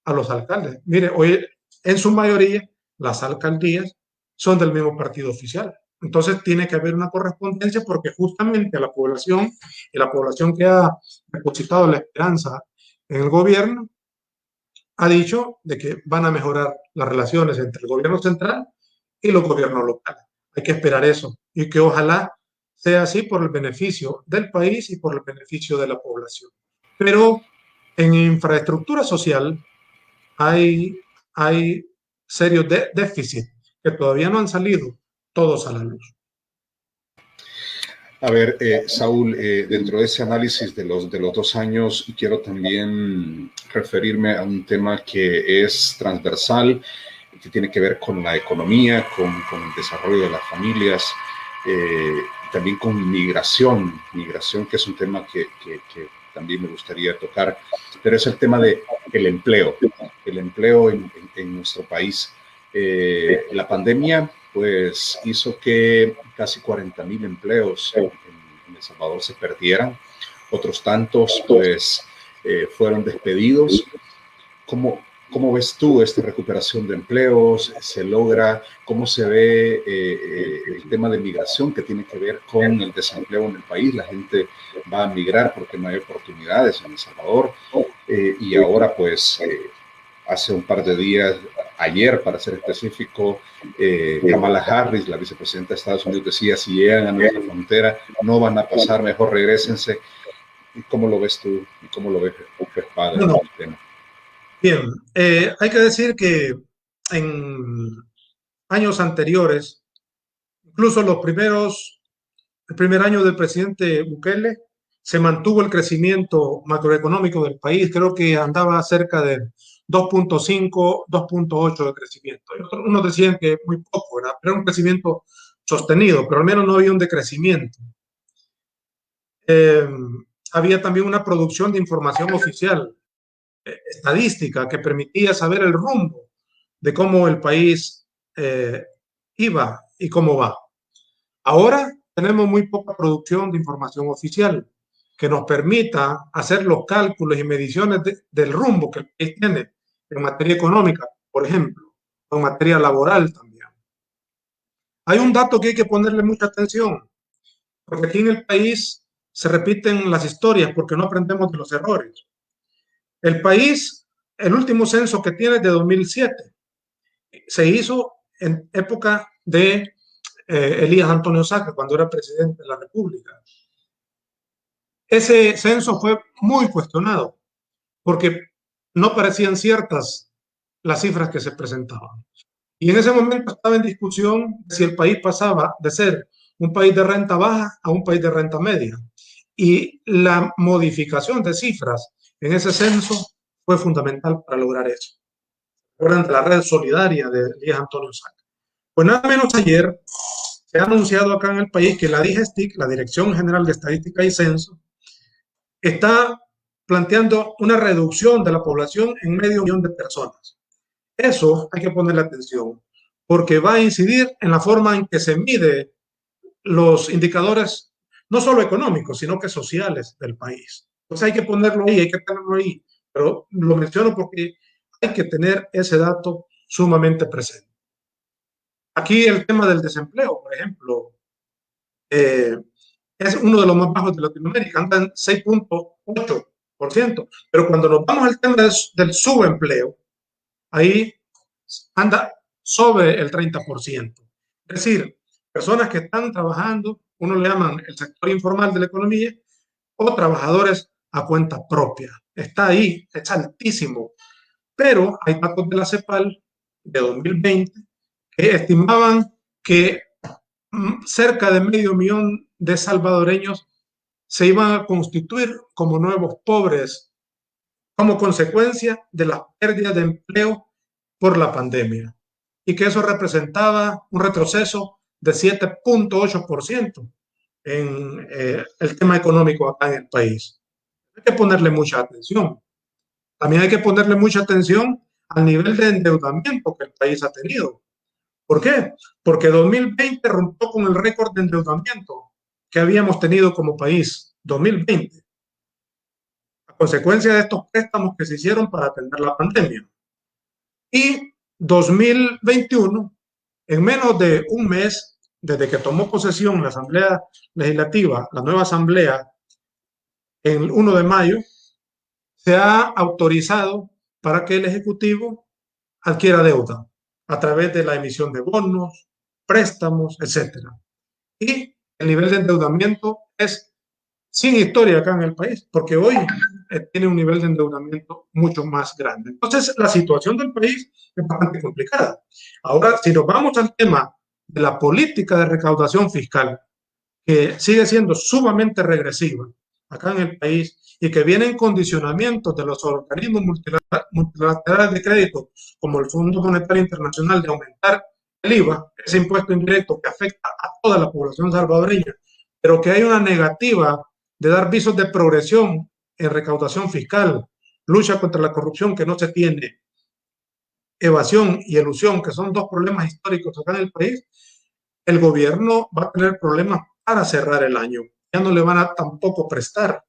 a los alcaldes. Mire, hoy en su mayoría las alcaldías son del mismo partido oficial. Entonces tiene que haber una correspondencia porque justamente a la población y la población que ha depositado la esperanza en el gobierno ha dicho de que van a mejorar las relaciones entre el gobierno central y los gobiernos locales. Hay que esperar eso y que ojalá sea así por el beneficio del país y por el beneficio de la población. Pero en infraestructura social hay serios déficits que todavía no han salido todos a la luz. A ver, Saúl, dentro de ese análisis de los 2 años, quiero también referirme a un tema que es transversal, que tiene que ver con la economía, con el desarrollo de las familias, también con migración, que es un tema que también me gustaría tocar, pero es el tema del empleo, en nuestro país. La pandemia pues hizo que casi 40,000 empleos en El Salvador se perdieran, otros tantos pues fueron despedidos. ¿Cómo ves tú esta recuperación de empleos? ¿Se logra? ¿Cómo se ve el tema de migración que tiene que ver con el desempleo en el país? La gente va a migrar porque no hay oportunidades en El Salvador y ahora pues hace un par de días, ayer para ser específico, Kamala Harris, la vicepresidenta de Estados Unidos, decía, si llegan a nuestra frontera no van a pasar, mejor regrésense. ¿Cómo lo ves tú y cómo lo ves Espada en el tema? Bien, hay que decir que en años anteriores, incluso el primer año del presidente Bukele, se mantuvo el crecimiento macroeconómico del país, creo que andaba cerca de 2.5, 2.8 de crecimiento. Unos decían que muy poco, ¿verdad? Pero era un crecimiento sostenido, pero al menos no había un decrecimiento. Había también una producción de información oficial, estadística, que permitía saber el rumbo de cómo el país iba y cómo va. Ahora tenemos muy poca producción de información oficial que nos permita hacer los cálculos y mediciones del rumbo que el país tiene en materia económica, por ejemplo, o en materia laboral también. Hay un dato que hay que ponerle mucha atención, porque aquí en el país se repiten las historias porque no aprendemos de los errores. El país, el último censo que tiene es de 2007, se hizo en época de Elías Antonio Saca, cuando era presidente de la República. Ese censo fue muy cuestionado porque no parecían ciertas las cifras que se presentaban. Y en ese momento estaba en discusión si el país pasaba de ser un país de renta baja a un país de renta media. Y la modificación de cifras en ese censo fue fundamental para lograr eso. Recuerdan la red solidaria de Elías Antonio Saca. Pues nada menos ayer se ha anunciado acá en el país que la DIGESTIC, la Dirección General de Estadística y Censo, está planteando una reducción de la población en 500,000 de personas. Eso hay que ponerle atención, porque va a incidir en la forma en que se mide los indicadores, no solo económicos, sino que sociales del país. Entonces hay que ponerlo ahí, hay que tenerlo ahí, pero lo menciono porque hay que tener ese dato sumamente presente. Aquí el tema del desempleo, por ejemplo, es uno de los más bajos de Latinoamérica, anda en 6.8 Pero cuando nos vamos al tema del subempleo, ahí anda sobre el 30%. Es decir, personas que están trabajando, uno le llaman el sector informal de la economía, o trabajadores a cuenta propia. Está ahí, es altísimo. Pero hay datos de la CEPAL de 2020 que estimaban que cerca de 500,000 de salvadoreños se iban a constituir como nuevos pobres como consecuencia de las pérdidas de empleo por la pandemia, y que eso representaba un retroceso de 7,8% en el tema económico acá en el país. Hay que ponerle mucha atención. También hay que ponerle mucha atención al nivel de endeudamiento que el país ha tenido. ¿Por qué? Porque 2020 rompió con el récord de endeudamiento que habíamos tenido como país, 2020, a consecuencia de estos préstamos que se hicieron para atender la pandemia. Y 2021, en menos de un mes, desde que tomó posesión la Asamblea Legislativa, la nueva Asamblea, el 1 de mayo, se ha autorizado para que el Ejecutivo adquiera deuda a través de la emisión de bonos, préstamos, etcétera. Y el nivel de endeudamiento es sin historia acá en el país, porque hoy tiene un nivel de endeudamiento mucho más grande. Entonces, la situación del país es bastante complicada. Ahora, si nos vamos al tema de la política de recaudación fiscal, que sigue siendo sumamente regresiva acá en el país y que viene en condicionamiento de los organismos multilaterales de crédito, como el Fondo Monetario Internacional, de aumentar el IVA, ese impuesto indirecto que afecta a toda la población salvadoreña, pero que hay una negativa de dar visos de progresión en recaudación fiscal, lucha contra la corrupción que no se tiene, evasión y elusión, que son dos problemas históricos acá en el país, el gobierno va a tener problemas para cerrar el año. Ya no le van a tampoco prestar.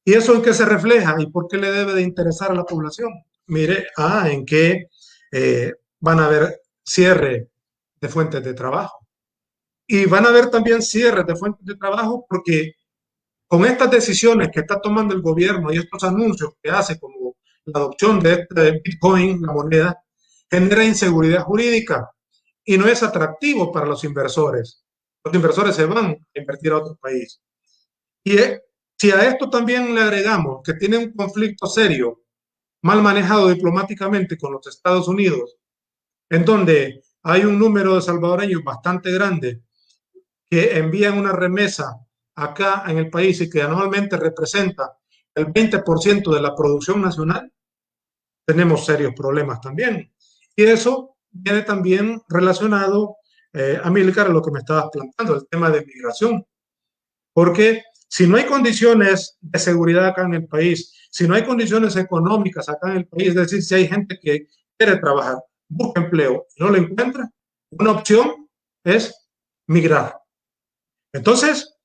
¿Y eso en qué se refleja? ¿Y por qué le debe de interesar a la población? Mire, en que van a haber cierre de fuentes de trabajo. Y van a haber también cierres de fuentes de trabajo porque con estas decisiones que está tomando el gobierno y estos anuncios que hace, como la adopción de este Bitcoin, la moneda, genera inseguridad jurídica y no es atractivo para los inversores. Los inversores se van a invertir a otro país. Y si a esto también le agregamos que tiene un conflicto serio, mal manejado diplomáticamente con los Estados Unidos, en donde hay un número de salvadoreños bastante grande que envían una remesa acá en el país y que anualmente representa el 20% de la producción nacional, tenemos serios problemas también. Y eso viene también relacionado, Amílcar, a lo que me estabas planteando, el tema de migración. Porque si no hay condiciones de seguridad acá en el país, si no hay condiciones económicas acá en el país, es decir, si hay gente que quiere trabajar, busca empleo y no lo encuentra, una opción es migrar. Entonces,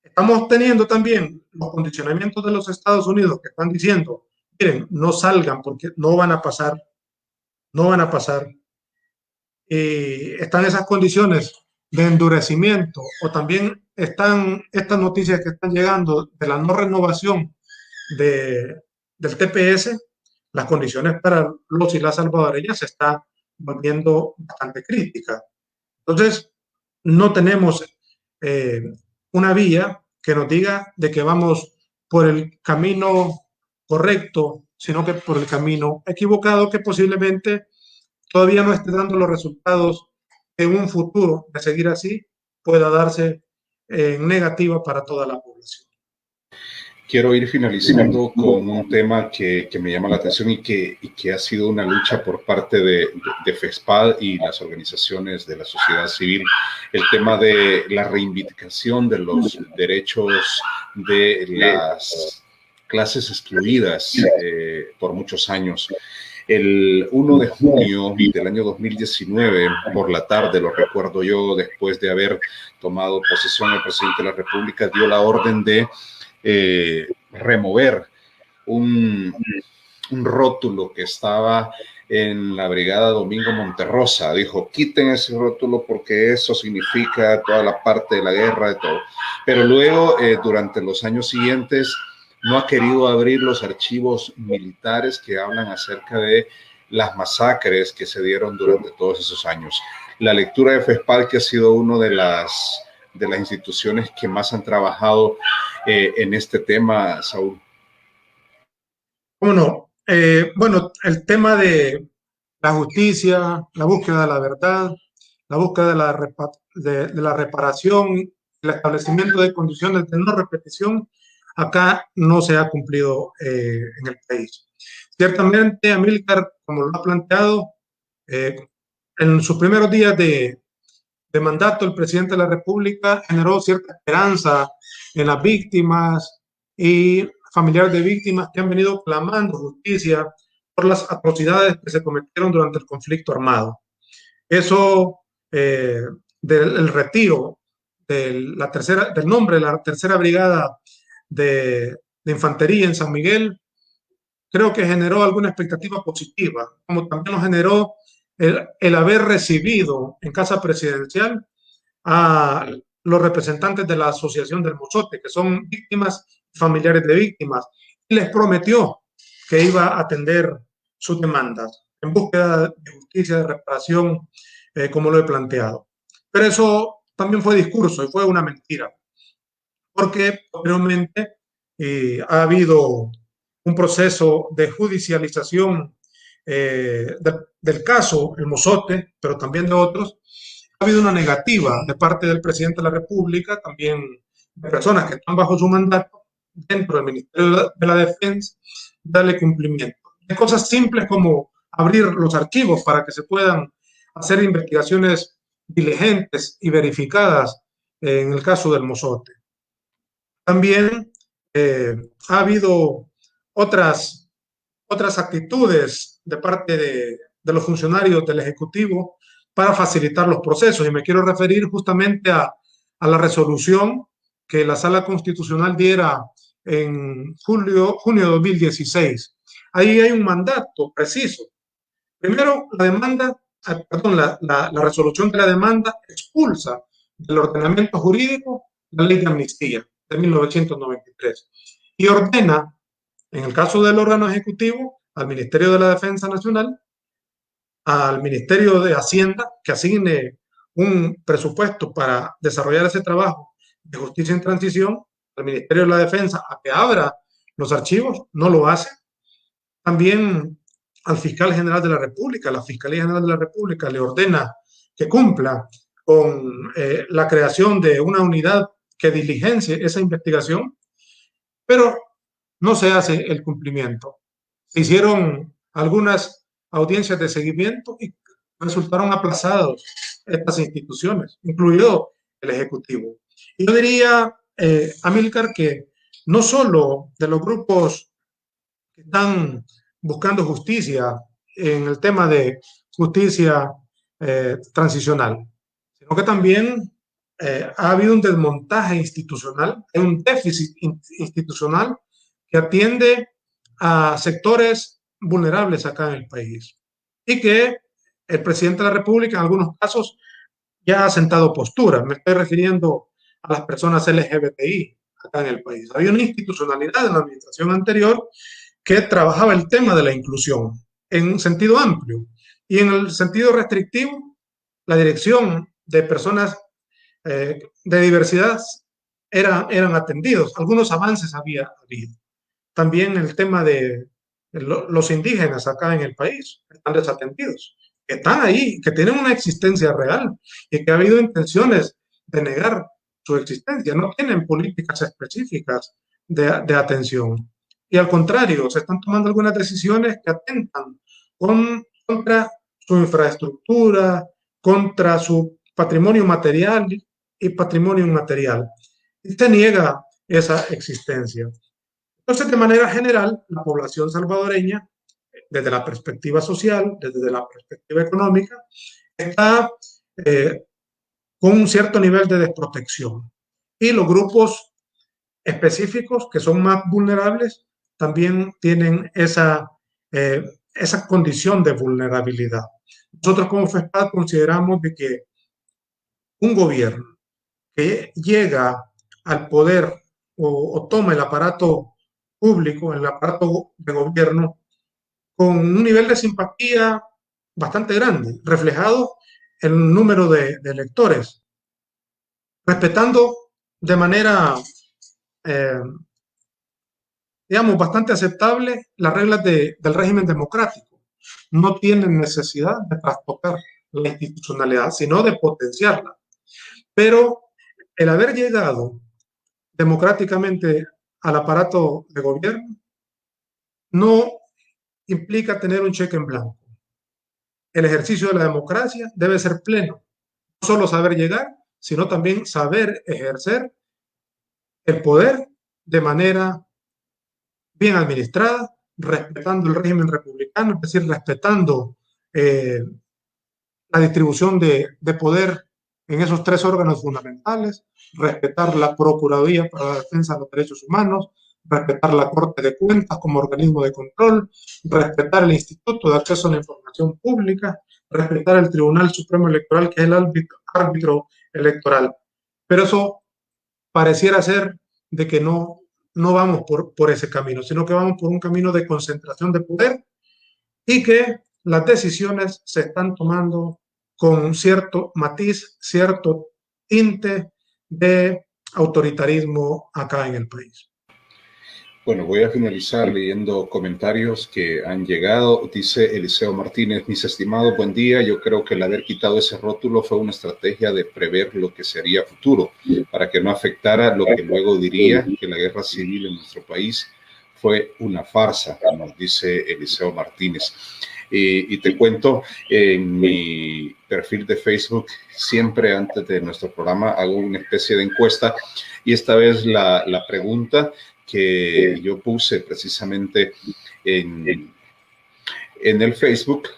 estamos teniendo también los condicionamientos de los Estados Unidos que están diciendo, miren, no salgan porque no van a pasar, no van a pasar. Están esas condiciones de endurecimiento, o también están estas noticias que están llegando de la no renovación del TPS. Las condiciones para los y las salvadoreñas se están volviendo bastante críticas. Entonces, no tenemos una vía que nos diga de que vamos por el camino correcto, sino que por el camino equivocado, que posiblemente todavía no esté dando los resultados en un futuro de seguir así pueda darse en negativa para toda la población. Quiero ir finalizando con un tema que me llama la atención y que ha sido una lucha por parte de FESPAD y las organizaciones de la sociedad civil, el tema de la reivindicación de los derechos de las clases excluidas por muchos años. El 1 de junio del año 2019, por la tarde, lo recuerdo yo, después de haber tomado posesión el presidente de la República, dio la orden de remover un rótulo que estaba en la brigada Domingo Monterrosa. Dijo, quiten ese rótulo porque eso significa toda la parte de la guerra, de todo. Pero luego, durante los años siguientes, no ha querido abrir los archivos militares que hablan acerca de las masacres que se dieron durante todos esos años. La lectura de FESPAD, que ha sido una de las instituciones que más han trabajado en este tema, Saúl. ¿Cómo no? Bueno, el tema de la justicia, la búsqueda de la verdad, la búsqueda de la reparación, el establecimiento de condiciones de no repetición, acá no se ha cumplido en el país. Ciertamente, Amílcar, como lo ha planteado, en sus primeros días de mandato, el presidente de la República generó cierta esperanza en las víctimas y familiares de víctimas que han venido clamando justicia por las atrocidades que se cometieron durante el conflicto armado. Eso del retiro del nombre de la tercera brigada de infantería en San Miguel, creo que generó alguna expectativa positiva, como también lo generó el haber recibido en casa presidencial a los representantes de la Asociación del Mozote, que son víctimas, familiares de víctimas, y les prometió que iba a atender sus demandas en búsqueda de justicia, de reparación, como lo he planteado. Pero eso también fue discurso y fue una mentira, porque posteriormente ha habido un proceso de judicialización del caso, el Mozote, pero también de otros. Ha habido una negativa de parte del presidente de la República, también de personas que están bajo su mandato dentro del Ministerio de la Defensa, darle cumplimiento. De cosas simples como abrir los archivos para que se puedan hacer investigaciones diligentes y verificadas en el caso del Mozote. También ha habido otras actitudes de parte de los funcionarios del Ejecutivo para facilitar los procesos. Y me quiero referir justamente a la resolución que la Sala Constitucional diera en junio de 2016. Ahí hay un mandato preciso. Primero, la resolución de la demanda expulsa del ordenamiento jurídico la ley de amnistía de 1993 y ordena, en el caso del órgano ejecutivo, al Ministerio de la Defensa Nacional, al Ministerio de Hacienda, que asigne un presupuesto para desarrollar ese trabajo de justicia en transición, al Ministerio de la Defensa a que abra los archivos, no lo hace. También al fiscal general de la República, la Fiscalía General de la República le ordena que cumpla con la creación de una unidad que diligencie esa investigación, pero no se hace el cumplimiento. Se hicieron algunas audiencias de seguimiento y resultaron aplazados estas instituciones, incluido el Ejecutivo. Y yo diría, Amílcar, que no solo de los grupos que están buscando justicia en el tema de justicia transicional, sino que también ha habido un desmontaje institucional, un déficit institucional que atiende a sectores vulnerables acá en el país y que el presidente de la República en algunos casos ya ha sentado postura. Me estoy refiriendo a las personas LGBTI acá en el país. Había una institucionalidad en la administración anterior que trabajaba el tema de la inclusión en un sentido amplio y en el sentido restrictivo, la dirección de personas de diversidad eran atendidos. Algunos avances había habido. También el tema de los indígenas acá en el país están desatendidos, que están ahí, que tienen una existencia real y que ha habido intenciones de negar su existencia. No tienen políticas específicas de atención. Y al contrario, se están tomando algunas decisiones que atentan contra su infraestructura, contra su patrimonio material y patrimonio inmaterial. Y se niega esa existencia. Entonces, de manera general, la población salvadoreña, desde la perspectiva social, desde la perspectiva económica, está con un cierto nivel de desprotección. Y los grupos específicos que son más vulnerables también tienen esa condición de vulnerabilidad. Nosotros como FESPAD consideramos de que un gobierno que llega al poder o toma el aparato público, en el aparato de gobierno, con un nivel de simpatía bastante grande, reflejado en el número de electores, respetando de manera, eh, digamos, bastante aceptable las reglas del régimen democrático. No tienen necesidad de trastocar la institucionalidad, sino de potenciarla. Pero el haber llegado democráticamente al aparato de gobierno no implica tener un cheque en blanco. El ejercicio de la democracia debe ser pleno, no solo saber llegar, sino también saber ejercer el poder de manera bien administrada, respetando el régimen republicano, es decir, respetando eh, la distribución de poder en esos tres órganos fundamentales, respetar la Procuraduría para la Defensa de los Derechos Humanos, respetar la Corte de Cuentas como organismo de control, respetar el Instituto de Acceso a la Información Pública, respetar el Tribunal Supremo Electoral, que es el árbitro electoral. Pero eso pareciera ser de que no vamos por ese camino, sino que vamos por un camino de concentración de poder y que las decisiones se están tomando con un cierto matiz, cierto tinte de autoritarismo acá en el país. Bueno, voy a finalizar leyendo comentarios que han llegado. Dice Eliseo Martínez: mis estimados, buen día. Yo creo que el haber quitado ese rótulo fue una estrategia de prever lo que sería futuro, para que no afectara lo que luego diría que la guerra civil en nuestro país fue una farsa, nos dice Eliseo Martínez. Y te cuento, en mi perfil de Facebook, siempre antes de nuestro programa hago una especie de encuesta, y esta vez la pregunta que yo puse precisamente en el Facebook,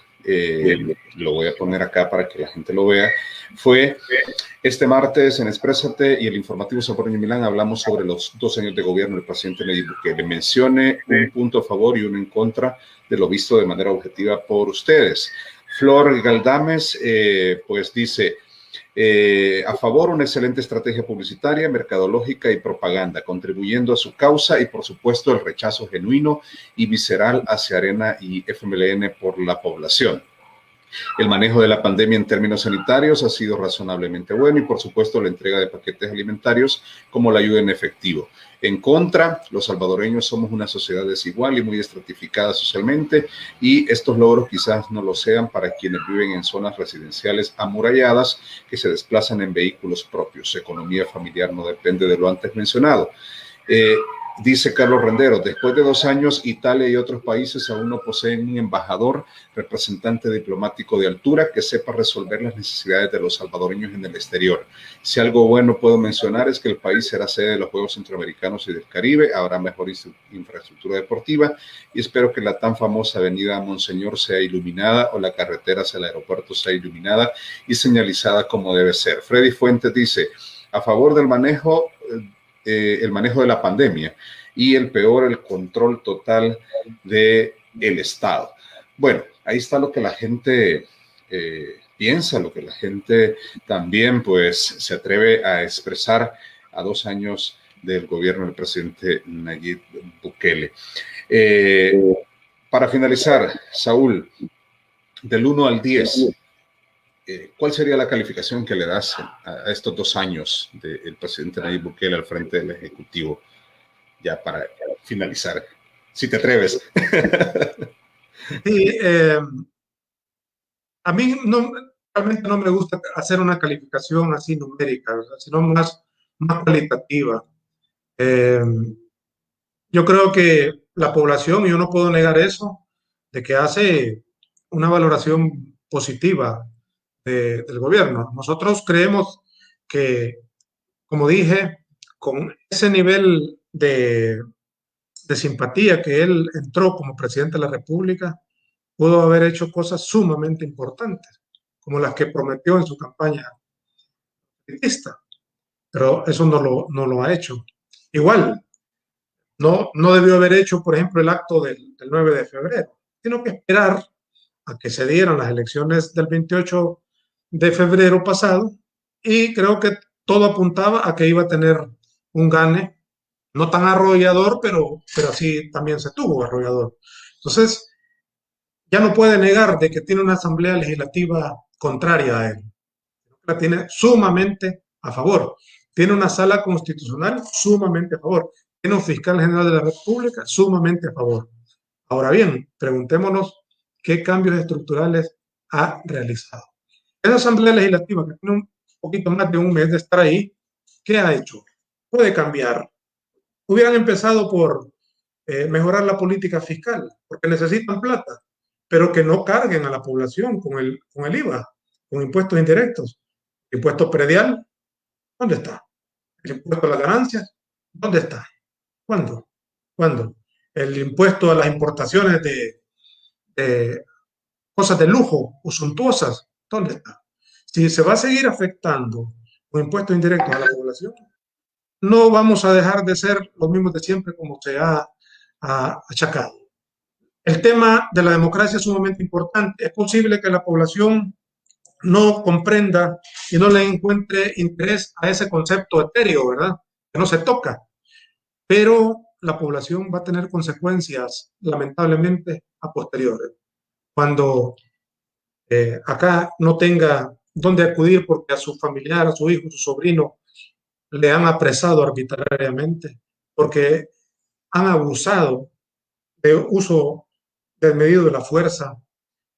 lo voy a poner acá para que la gente lo vea, fue: este martes en Exprésate y el informativo Salvadoreño Milán hablamos sobre los 2 años de gobierno del presidente Nayib Bukele. Mencione un punto a favor y uno en contra de lo visto de manera objetiva por ustedes. Flor Galdames, pues dice: a favor, una excelente estrategia publicitaria, mercadológica y propaganda, contribuyendo a su causa, y por supuesto el rechazo genuino y visceral hacia Arena y FMLN por la población. El manejo de la pandemia en términos sanitarios ha sido razonablemente bueno, y por supuesto la entrega de paquetes alimentarios como la ayuda en efectivo. En contra, los salvadoreños somos una sociedad desigual y muy estratificada socialmente, y estos logros quizás no lo sean para quienes viven en zonas residenciales amuralladas, que se desplazan en vehículos propios. Su economía familiar no depende de lo antes mencionado. Dice Carlos Rendero: después de 2 años, Italia y otros países aún no poseen un embajador, representante diplomático de altura que sepa resolver las necesidades de los salvadoreños en el exterior. Si algo bueno puedo mencionar es que el país será sede de los Juegos Centroamericanos y del Caribe, habrá mejor infraestructura deportiva, y espero que la tan famosa avenida Monseñor sea iluminada, o la carretera hacia el aeropuerto sea iluminada y señalizada como debe ser. Freddy Fuentes dice: a favor del manejo de la pandemia, y el peor, el control total del Estado. Bueno, ahí está lo que la gente piensa, lo que la gente también pues se atreve a expresar a 2 años del gobierno del presidente Nayib Bukele. Para finalizar, Saúl, del 1 al 10, ¿cuál sería la calificación que le das a estos 2 años del presidente Nayib Bukele al frente del Ejecutivo? Ya para finalizar, si te atreves. Sí, a mí realmente no me gusta hacer una calificación así numérica, sino más cualitativa. Yo creo que la población, y yo no puedo negar eso, de que hace una valoración positiva del gobierno. Nosotros creemos que, como dije, con ese nivel de simpatía que él entró como presidente de la República, pudo haber hecho cosas sumamente importantes, como las que prometió en su campaña política, pero eso no lo ha hecho. Igual, no debió haber hecho, por ejemplo, el acto del 9 de febrero, sino que esperar a que se dieran las elecciones del 28 de febrero pasado, y creo que todo apuntaba a que iba a tener un gane No tan arrollador, pero sí también se tuvo arrollador. Entonces, ya no puede negar de que tiene una asamblea legislativa contraria a él. La tiene sumamente a favor. Tiene una sala constitucional sumamente a favor. Tiene un fiscal general de la República sumamente a favor. Ahora bien, preguntémonos qué cambios estructurales ha realizado. Esa Asamblea Legislativa, que tiene un poquito más de un mes de estar ahí, ¿qué ha hecho? Puede cambiar. Hubieran empezado por mejorar la política fiscal, porque necesitan plata, pero que no carguen a la población con el IVA, con impuestos indirectos. El impuesto predial, ¿dónde está? El impuesto a las ganancias, ¿dónde está? ¿Cuándo? ¿Cuándo? El impuesto a las importaciones de cosas de lujo o suntuosas, ¿dónde está? Si se va a seguir afectando con impuestos indirectos a la población, no vamos a dejar de ser los mismos de siempre como se ha achacado. El tema de la democracia es sumamente importante. Es posible que la población no comprenda y no le encuentre interés a ese concepto etéreo, ¿verdad? Que no se toca, pero la población va a tener consecuencias, lamentablemente, a posteriores. Cuando acá no tenga dónde acudir porque a su familiar, a su hijo, a su sobrino, le han apresado arbitrariamente, porque han abusado de uso desmedido de la fuerza,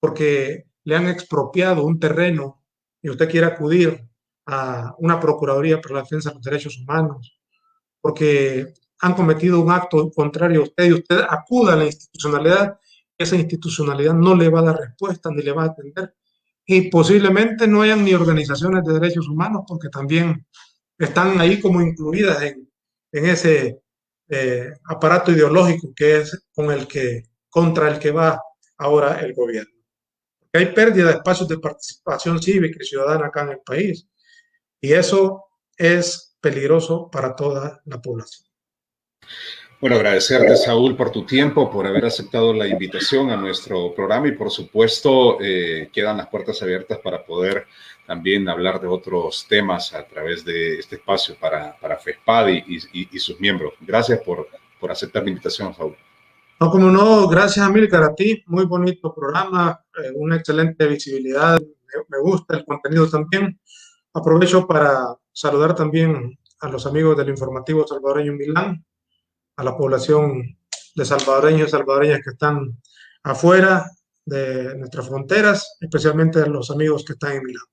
porque le han expropiado un terreno y usted quiere acudir a una Procuraduría para la Defensa de los Derechos Humanos, porque han cometido un acto contrario a usted y usted acuda a la institucionalidad, esa institucionalidad no le va a dar respuesta ni le va a atender. Y posiblemente no hayan ni organizaciones de derechos humanos porque también están ahí como incluidas en ese aparato ideológico que es contra el que va ahora el gobierno. Hay pérdida de espacios de participación cívica y ciudadana acá en el país y eso es peligroso para toda la población. Bueno, agradecerte, Saúl, por tu tiempo, por haber aceptado la invitación a nuestro programa y, por supuesto, quedan las puertas abiertas para poder también hablar de otros temas a través de este espacio para FESPAD y sus miembros. Gracias por aceptar la invitación, Saúl. No, como no, gracias Amílcar, a ti, muy bonito programa, una excelente visibilidad, me gusta el contenido también. Aprovecho para saludar también a los amigos del informativo salvadoreño en Milán, a la población de salvadoreños y salvadoreñas que están afuera de nuestras fronteras, especialmente a los amigos que están en Milán.